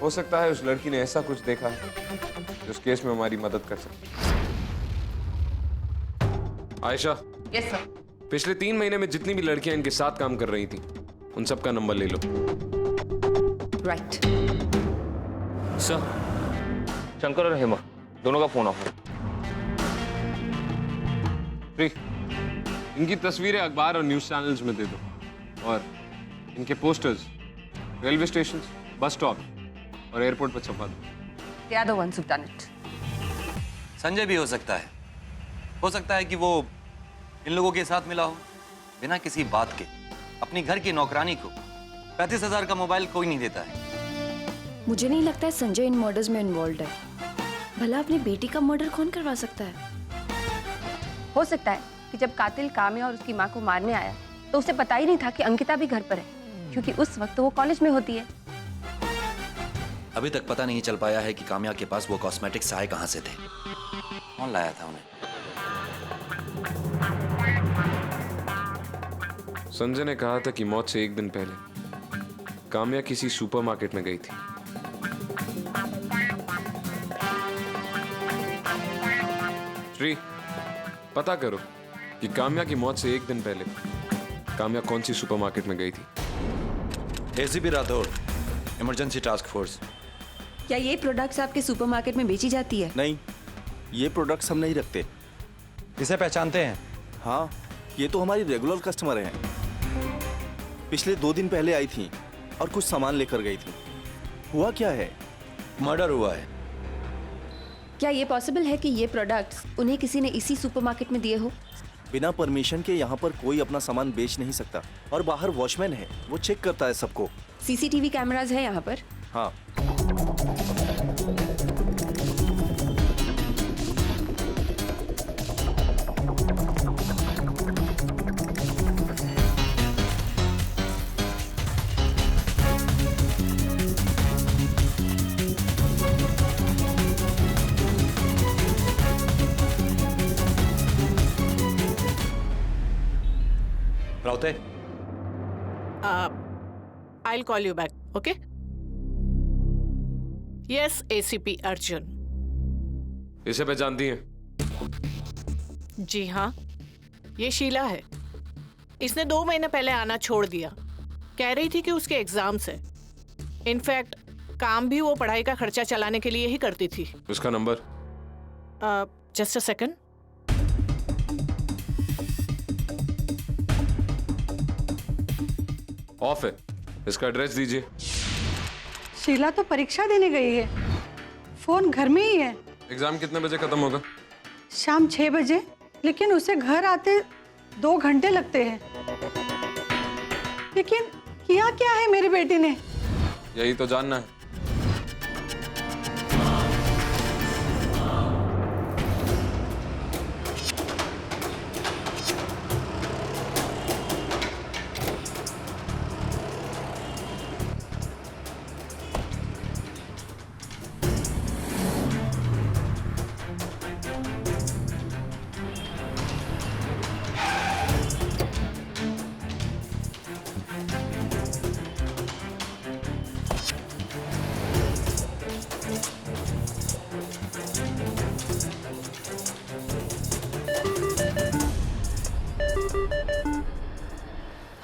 हो सकता है उस लड़की ने ऐसा कुछ देखा है जो उस केस में हमारी मदद कर सकती है। आयशा। Yes sir. पिछले 3 महीने में जितनी भी लड़कियां इनके साथ काम कर रही थी उन सब का नंबर ले लो। राइट। सर, शंकर और हेमा दोनों का फोन ऑफ है। इनकी तस्वीरें अखबार और न्यूज चैनल्स में दे दो और इनके posters railway station, bus stop और एयरपोर्ट पर छपा दो। The other ones who've done it. Sanjay भी हो सकता है। हो सकता है कि वो इन लोगों के साथ मिला हो बिना किसी बात के। अपनी घर की नौकरानी को 35,000 का मोबाइल कोई नहीं देता है। मुझे नहीं लगता है संजय इन मर्डर्स में इन्वॉल्व है। भला अपनी बेटी का मर्डर कौन करवा सकता है? हो सकता है कि जब कातिल काम्या और उसकी माँ को मारने आया तो उसे पता ही नहीं था कि अंकिता भी घर पर है, क्योंकि उस वक्त वो कॉलेज में होती है। अभी तक पता नहीं चल पाया है कि काम्या के पास वो कॉस्मेटिक्स आए कहां से थे। कौन लाया था उन्हें? संजय ने कहा था कि मौत से 1 दिन पहले काम्या किसी सुपरमार्केट में गई थी। श्री, पता करो कि काम्या की मौत से 1 दिन पहले काम्या कौन सी सुपरमार्केट में गई थी। ACP Rathore, emergency task force. क्या ये प्रोडक्ट्स आपके सुपरमार्केट में बेची जाती है? नहीं, ये प्रोडक्ट्स हम नहीं रखते। किसे पहचानते हैं? हाँ, ये तो हमारी रेगुलर कस्टमर हैं। पिछले 2 दिन पहले आई थी और कुछ सामान लेकर गई थी। हुआ क्या है? मर्डर हुआ है। क्या ये पॉसिबल है कि ये प्रोडक्ट्स उन्हें किसी ने इसी सुपरमार्केट में दिए हो? बिना परमिशन के यहाँ पर कोई अपना सामान बेच नहीं सकता और बाहर वॉचमैन है, वो चेक करता है सबको। सीसीटीवी कैमरास है यहाँ पर? हाँ। राउते, I'll call you back, okay? Yes, ACP Arjun. इसे पहचानती हैं? जी हाँ, ये शीला है। इसने 2 महीने पहले आना छोड़ दिया। कह रही थी कि उसके एग्जाम्स है। इनफैक्ट काम भी वो पढ़ाई का खर्चा चलाने के लिए ही करती थी। उसका number? Just a second. Of है। इसका एड्रेस दीजिए। शीला तो परीक्षा देने गई है, फोन घर में ही है। एग्जाम कितने बजे खत्म होगा? शाम 6 बजे, लेकिन उसे घर आते 2 घंटे लगते हैं। लेकिन किया क्या है मेरी बेटी ने? यही तो जानना है।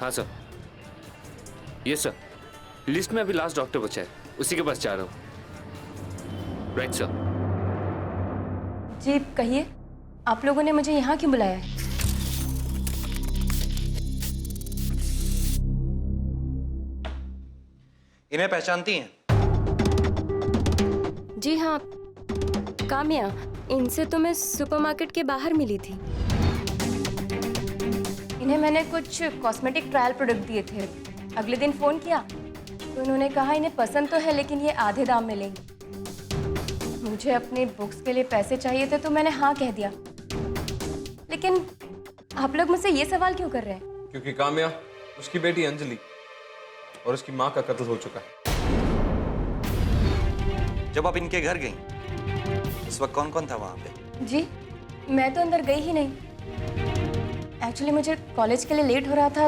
हाँ सर। यस सर, लिस्ट में अभी लास्ट डॉक्टर बचा है, उसी के पास जा रहा हूँ। Right sir. जी कहिए, आप लोगों ने मुझे यहाँ क्यों बुलाया है? इन्हें पहचानती हैं? जी हाँ, काम्या। इनसे तो मैं सुपरमार्केट के बाहर मिली थी। इन्हें मैंने कुछ कॉस्मेटिक ट्रायल प्रोडक्ट दिए थे। अगले दिन फ़ोन किया तो उन्होंने कहा इन्हें पसंद तो है लेकिन ये आधे दाम में लेंगे। मुझे अपने बुक्स के लिए पैसे चाहिए थे तो मैंने हाँ कह दिया। लेकिन आप लोग मुझसे ये सवाल क्यों कर रहे हैं? क्योंकि काम्या, उसकी बेटी अंजलि और उसकी माँ का कत्ल हो चुका है। जब आप इनके घर गई उस वक्त कौन कौन था वहां पे? जी मैं तो अंदर गई ही नहीं। एक्चुअली मुझे कॉलेज के लिए लेट हो रहा था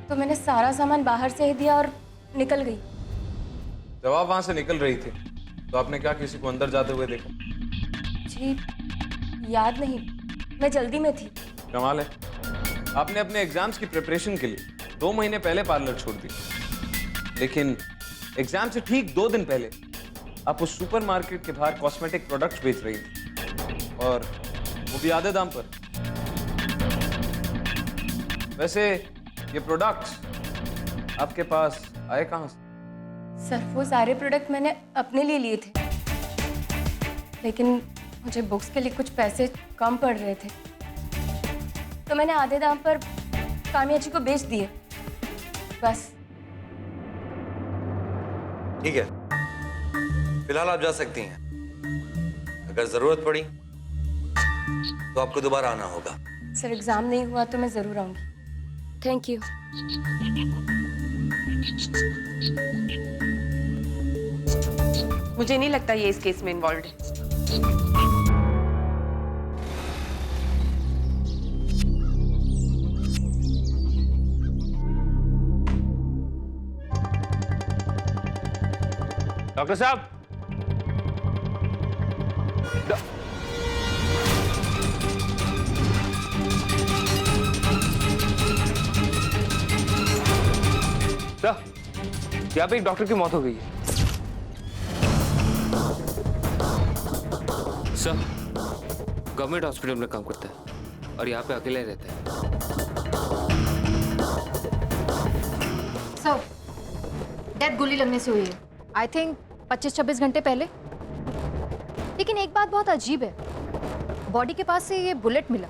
तो मैंने सारा सामान बाहर से ही दिया और निकल गई। जब आप वहां से निकल रही थी तो आपने क्या किसी को अंदर जाते हुए देखा? जी याद नहीं, मैं जल्दी में थी। कमाल है, आपने अपने एग्जाम्स की प्रिपरेशन के लिए 2 महीने पहले पार्लर छोड़ दी, लेकिन एग्जाम से ठीक 2 दिन पहले आप उस सुपरमार्केट के बाहर कॉस्मेटिक प्रोडक्ट्स बेच रही थी, और वो भी आधे दाम पर। वैसे ये प्रोडक्ट्स आपके पास आए कहां से? सर वो सारे प्रोडक्ट मैंने अपने लिए लिए थे, लेकिन मुझे बुक्स के लिए कुछ पैसे कम पड़ रहे थे तो मैंने आधे दाम पर काम्या जी को बेच दिए, बस। ठीक है, फिलहाल आप जा सकती हैं। अगर जरूरत पड़ी तो आपको दोबारा आना होगा। सर एग्जाम नहीं हुआ तो मैं जरूर आऊंगी। Thank you. मुझे नहीं लगता ये इस केस में इन्वॉल्व है। डॉक्टर साहब, यहाँ पे एक डॉक्टर की मौत हो गई है। सर गवर्नमेंट हॉस्पिटल में काम करता है और यहाँ पे अकेला ही रहता है। सर डेथ गोली लगने से हुई है, आई थिंक 25-26 घंटे पहले। लेकिन एक बात बहुत अजीब है, बॉडी के पास से ये बुलेट मिला।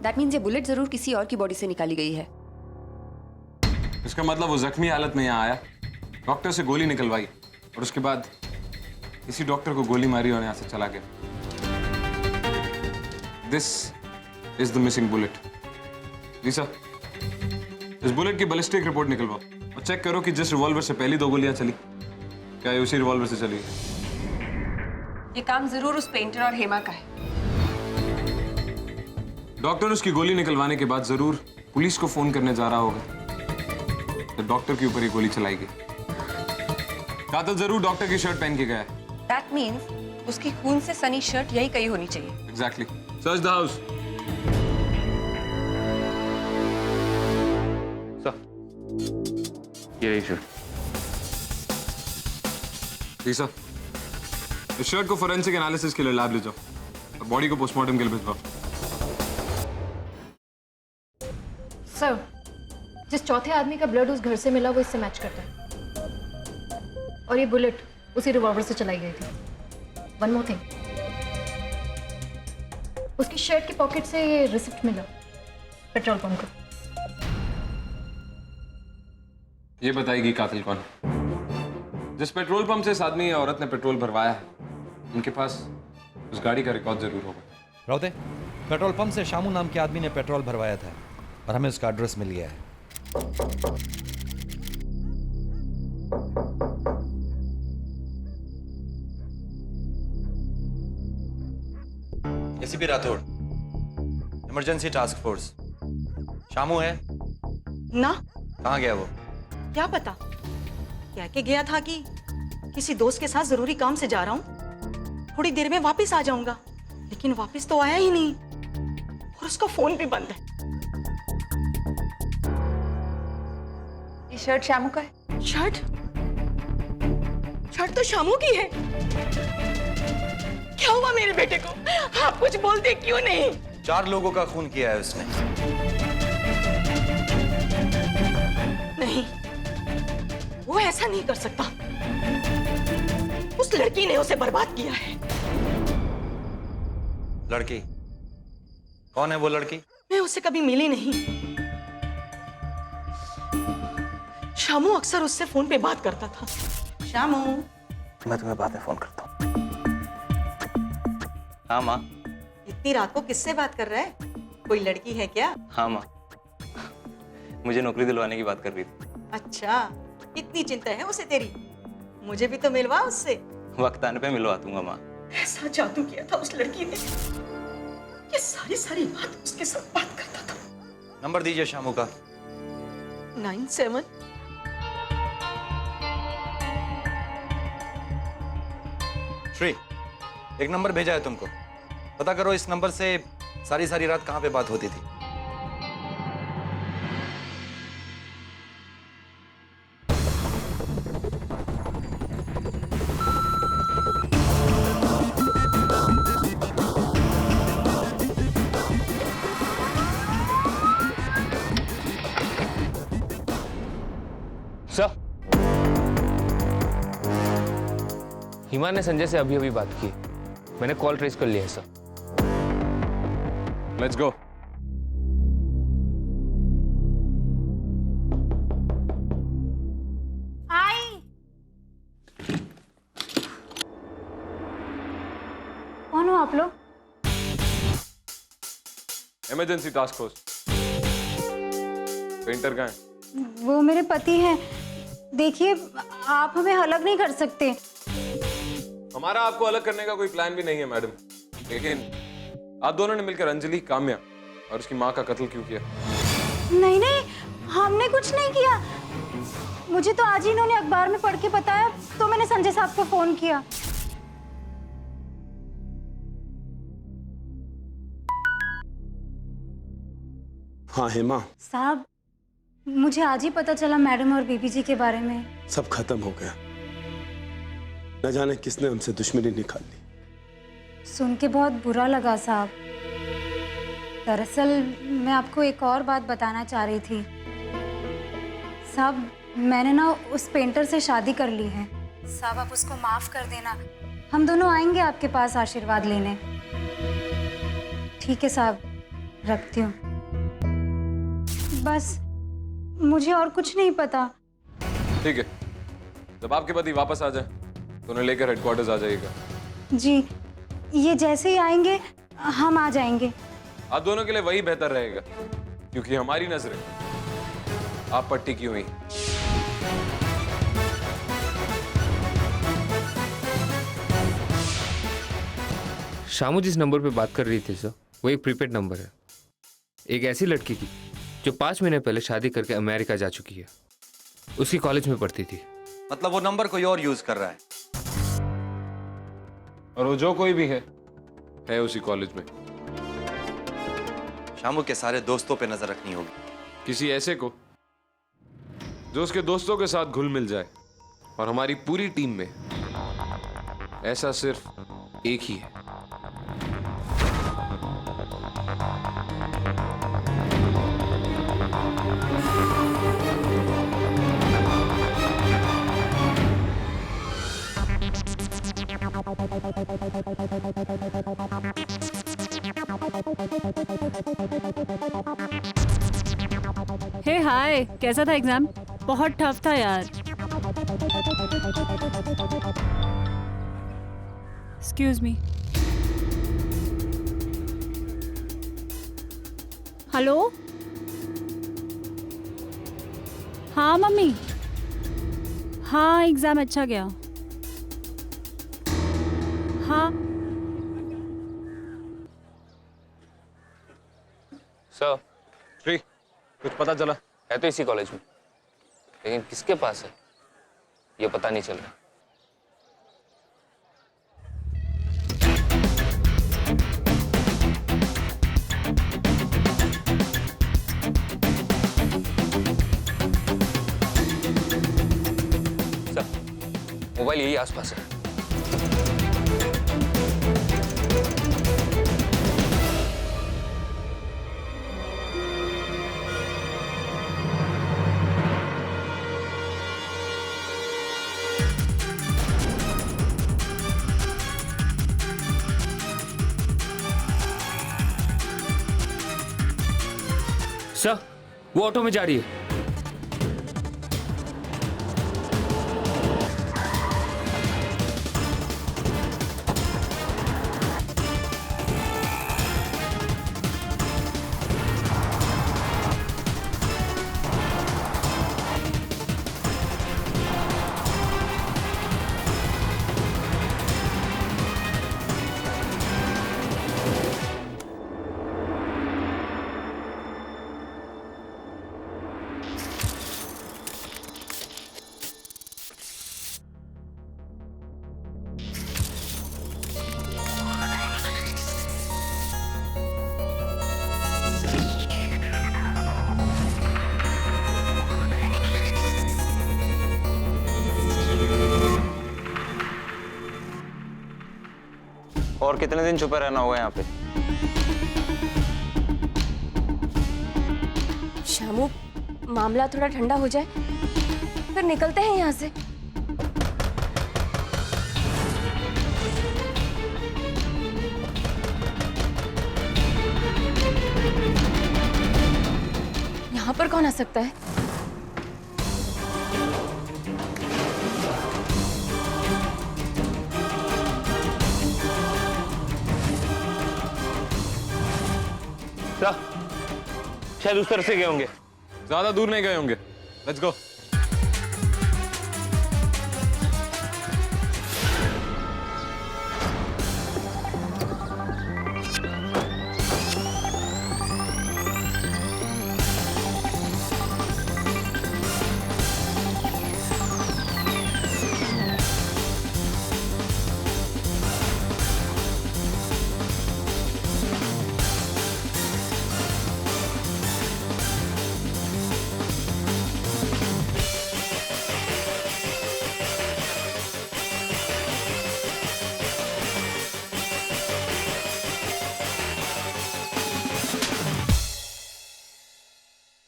दैट मीन्स ये बुलेट जरूर किसी और की बॉडी से निकाली गई है। इसका मतलब वो जख्मी हालत में यहाँ आया, डॉक्टर से गोली निकलवाई और उसके बाद किसी डॉक्टर को गोली मारी और यहाँ से चला गया। This is the missing bullet. Lisa, इस बुलेट की बैलिस्टिक रिपोर्ट निकलवाओ और चेक करो कि जिस रिवॉल्वर से पहली 2 गोलियां चली, क्या ये उसी रिवॉल्वर से चली है। ये काम जरूर उस पेंटर और हेमा का है। डॉक्टर उसकी गोली निकलवाने के बाद जरूर पुलिस को फोन करने जा रहा होगा, तो डॉक्टर के ऊपर ही गोली चलाई गई। कातिल जरूर डॉक्टर की शर्ट पहन के गया है। दैट मीन्स उसकी खून से सनी शर्ट यही कहीं होनी चाहिए। एग्जैक्टली। Search the house. ये रही शर्ट। लीसा, इस शर्ट को फोरेंसिक एनालिसिस के लिए लैब ले जाओ और बॉडी को पोस्टमार्टम के लिए भिजवाओ। सर जिस चौथे आदमी का ब्लड उस घर से मिला वो इससे मैच करता है, और ये बुलेट उसी रिवॉल्वर से चलाई गई थी। वन मोर थिंग, उसकी शर्ट की पॉकेट से ये रिसिप्ट मिला पेट्रोल पंप का। ये बताएगी कातिल कौन है। जिस पेट्रोल पंप से इस आदमी या औरत ने पेट्रोल भरवाया है, उनके पास उस गाड़ी का रिकॉर्ड जरूर होगा। राउते, पेट्रोल पंप से शामू नाम के आदमी ने पेट्रोल भरवाया था और हमें उसका एड्रेस मिल गया है। ACP Rathore, emergency task force. Shamu है ना? कहाँ गया वो? क्या पता, कह के गया था कि किसी दोस्त के साथ जरूरी काम से जा रहा हूँ, थोड़ी देर में वापस आ जाऊंगा, लेकिन वापस तो आया ही नहीं और उसका फोन भी बंद है। शर्ट शामू का है। शर्ट? शर्ट तो शामू की है। क्या हुआ मेरे बेटे को? आप कुछ बोलते क्यों नहीं? 4 लोगों का खून किया है उसने। नहीं, वो ऐसा नहीं कर सकता। उस लड़की ने उसे बर्बाद किया है। लड़की? कौन है वो लड़की? मैं उससे कभी मिली नहीं। शामू अक्सर उससे फोन पे बात करता था। शामू, मैं तुम्हें बाद में फोन करता हूँ। हाँ माँ। इतनी रात को किससे बात कर रहा है? कोई लड़की है क्या? हाँ माँ, मुझे नौकरी दिलवाने की बात कर रही थी। अच्छा, इतनी चिंता है उसे तेरी? मुझे भी तो मिलवा उससे। वक्त आने पे मिलवा दूंगा माँ। ऐसा जादू किया था उस लड़की ने कि सारी रात उसके साथ बात करता था। नंबर दीजिए शामू का। 97 श्री, एक नंबर भेजा है तुमको। पता करो इस नंबर से सारी रात कहाँ पे बात होती थी। सर, हिमा ने संजय से अभी बात की। मैंने कॉल ट्रेस कर लिया है सर। Let's go. कौन हो आप लोग? Emergency task force. पेंटर कहाँ है? वो मेरे पति हैं। देखिए, आप हमें अलग नहीं कर सकते। हमारा आपको अलग करने का कोई प्लान भी नहीं है मैडम, लेकिन आप दोनों ने मिलकर अंजलि, काम्या और उसकी माँ का कत्ल क्यों किया? नहीं नहीं, हमने कुछ नहीं किया। मुझे तो आज ही इन्होंने अखबार में पढ़ के बताया, तो मैंने संजय साहब को फोन किया। हाँ हेमा, साहब, मुझे आज ही पता चला मैडम और बीबी जी के बारे में। सब खत्म हो गया। न जाने किसने हमसे दुश्मनी निकाल ली। सुन के बहुत बुरा लगा साहब। दरअसल मैं आपको एक और बात बताना चाह रही थी। साहब, मैंने ना उस पेंटर से शादी कर ली है। साहब, आप उसको माफ कर देना। हम दोनों आएंगे आपके पास आशीर्वाद लेने। ठीक है साहब, रखती हूँ। बस मुझे और कुछ नहीं पता। ठीक है, जब आपके पति वापस आ जाए तो उन्हें लेकर हेडक्वार्टर्स आ जाइएगा। जी, ये जैसे ही आएंगे हम आ जाएंगे। आप दोनों के लिए वही बेहतर रहेगा, क्योंकि हमारी नजरें आप पर टिकी हुई। शामू जिस नंबर पे बात कर रही थी सर, वो एक प्रीपेड नंबर है। एक ऐसी लड़की की जो 5 महीने पहले शादी करके अमेरिका जा चुकी है। उसकी कॉलेज में पढ़ती थी। मतलब वो नंबर कोई और यूज कर रहा है। और वो जो कोई भी है उसी कॉलेज में। शामू के सारे दोस्तों पे नजर रखनी होगी। किसी ऐसे को जो उसके दोस्तों के साथ घुल मिल जाए। और हमारी पूरी टीम में ऐसा सिर्फ एक ही है। हे हाय, कैसा था एग्जाम? बहुत टफ था यार। Excuse me. हेलो, हाँ मम्मी, हाँ एग्जाम अच्छा गया। हाँ सर, श्री, कुछ पता चला? है तो इसी कॉलेज में, लेकिन किसके पास है ये पता नहीं चल रहा। मोबाइल यही आसपास है। सर, वो ऑटो में जा रही है। और कितने दिन छुपे रहना होगा यहाँ पे? शामू, मामला थोड़ा ठंडा हो जाए फिर निकलते हैं यहाँ से। यहाँ पर कौन आ सकता है? शायद उस तरफ से गए होंगे। ज्यादा दूर नहीं गए होंगे। Let's go.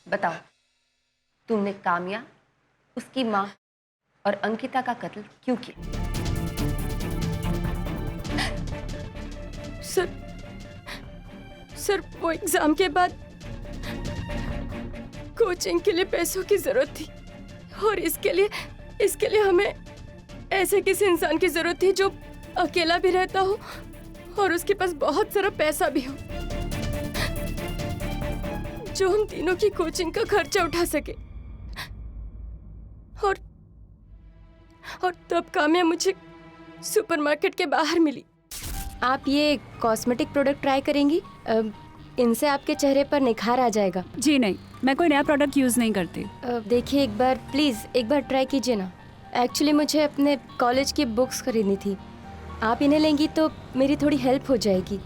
बताओ, तुमने काम्या, उसकी माँ और अंकिता का कत्ल क्यों किया? सर वो एग्जाम के बाद कोचिंग के लिए पैसों की जरूरत थी और इसके लिए हमें ऐसे किसी इंसान की जरूरत थी जो अकेला भी रहता हो और उसके पास बहुत सारा पैसा भी हो, जो हम तीनों की कोचिंग का खर्चा उठा सके। और तब काम्या मुझे सुपरमार्केट के बाहर मिली। आप ये कॉस्मेटिक प्रोडक्ट ट्राई करेंगी? इनसे आपके चेहरे पर निखार आ जाएगा। जी नहीं, मैं कोई नया प्रोडक्ट यूज़ नहीं करती। देखिए एक बार प्लीज़ एक बार ट्राई कीजिए ना। एक्चुअली मुझे अपने कॉलेज की बुक्स खरीदनी थी, आप इन्हें लेंगी तो मेरी थोड़ी हेल्प हो जाएगी।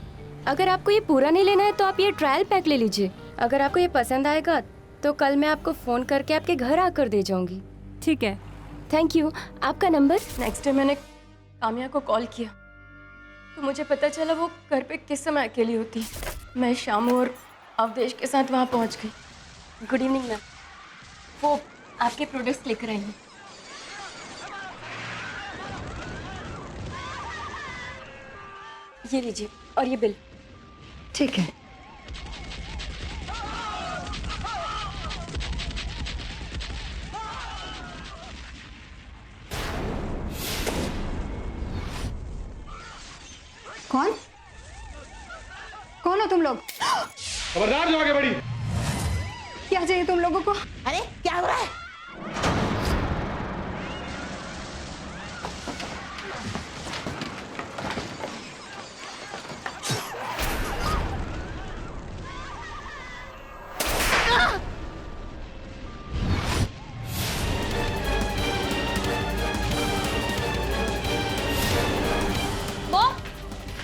अगर आपको ये पूरा नहीं लेना है तो आप ये ट्रायल पैक ले लीजिए। अगर आपको ये पसंद आएगा तो कल मैं आपको फ़ोन करके आपके घर आकर दे जाऊंगी। ठीक है, थैंक यू। आपका नंबर? नेक्स्ट डे मैंने काम्या को कॉल किया तो मुझे पता चला वो घर पे किस समय अकेली होती है। मैं शामू और अवधेश के साथ वहाँ पहुँच गई। गुड इवनिंग मैम, वो आपके प्रोडक्ट्स लेकर आई हैं। ये लीजिए और ये बिल। ठीक है। कौन कौन हो तुम लोग? खबरदार जो आगे बढ़ी। क्या चाहिए तुम लोगों को? अरे क्या हो रहा है?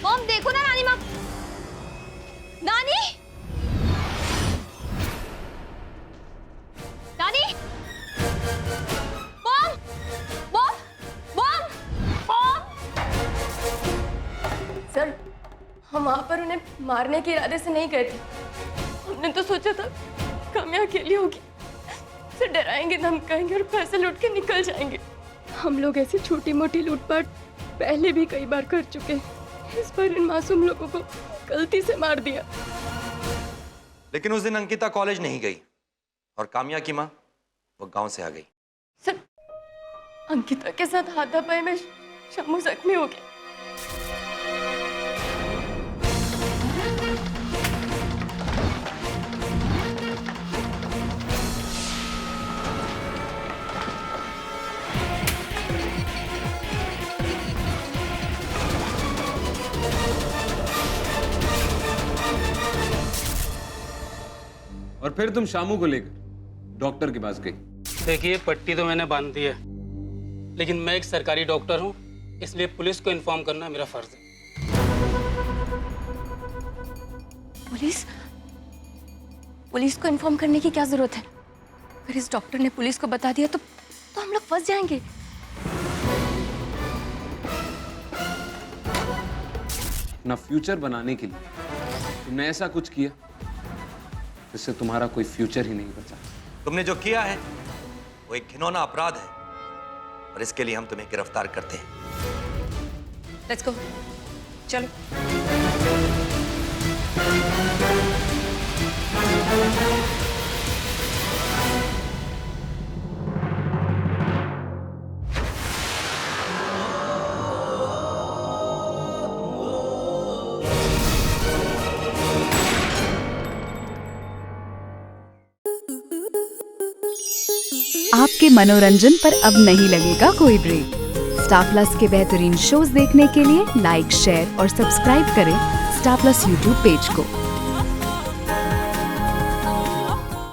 मॉम देखो ना नानी माँ। नानी, नानी, उन्हें मारने के इरादे से नहीं गए थे। हमने तो सोचा था काम्या अकेली होगी, उसे डराएंगे, धमकाएंगे और पैसे लूट के निकल जाएंगे। हम लोग ऐसी छोटी मोटी लूटपाट पहले भी कई बार कर चुके हैं। इस बार इन मासूम लोगों को गलती से मार दिया। लेकिन उस दिन अंकिता कॉलेज नहीं गई और काम्या की माँ वो गांव से आ गई। सर, अंकिता के साथ हाथापाई में शम्मू जख्मी हो गया। और फिर तुम शामू को लेकर डॉक्टर के पास गई। देखिए, पट्टी तो मैंने बांध दी है, लेकिन मैं एक सरकारी डॉक्टर हूँ, इसलिए पुलिस को इन्फॉर्म करना मेरा फर्ज है। पुलिस को इन्फॉर्म करने की क्या जरूरत है? अगर इस डॉक्टर ने पुलिस को बता दिया तो हम लोग फंस जाएंगे। अपना फ्यूचर बनाने के लिए तुमने ऐसा कुछ किया जिससे तुम्हारा कोई फ्यूचर ही नहीं बचा। तुमने जो किया है वो एक घिनौना अपराध है और इसके लिए हम तुम्हें गिरफ्तार करते हैं। लेट्स गो, चलो। आपके मनोरंजन पर अब नहीं लगेगा कोई ब्रेक। स्टार प्लस के बेहतरीन शोज देखने के लिए लाइक, शेयर और सब्सक्राइब करें स्टार प्लस यूट्यूब पेज को।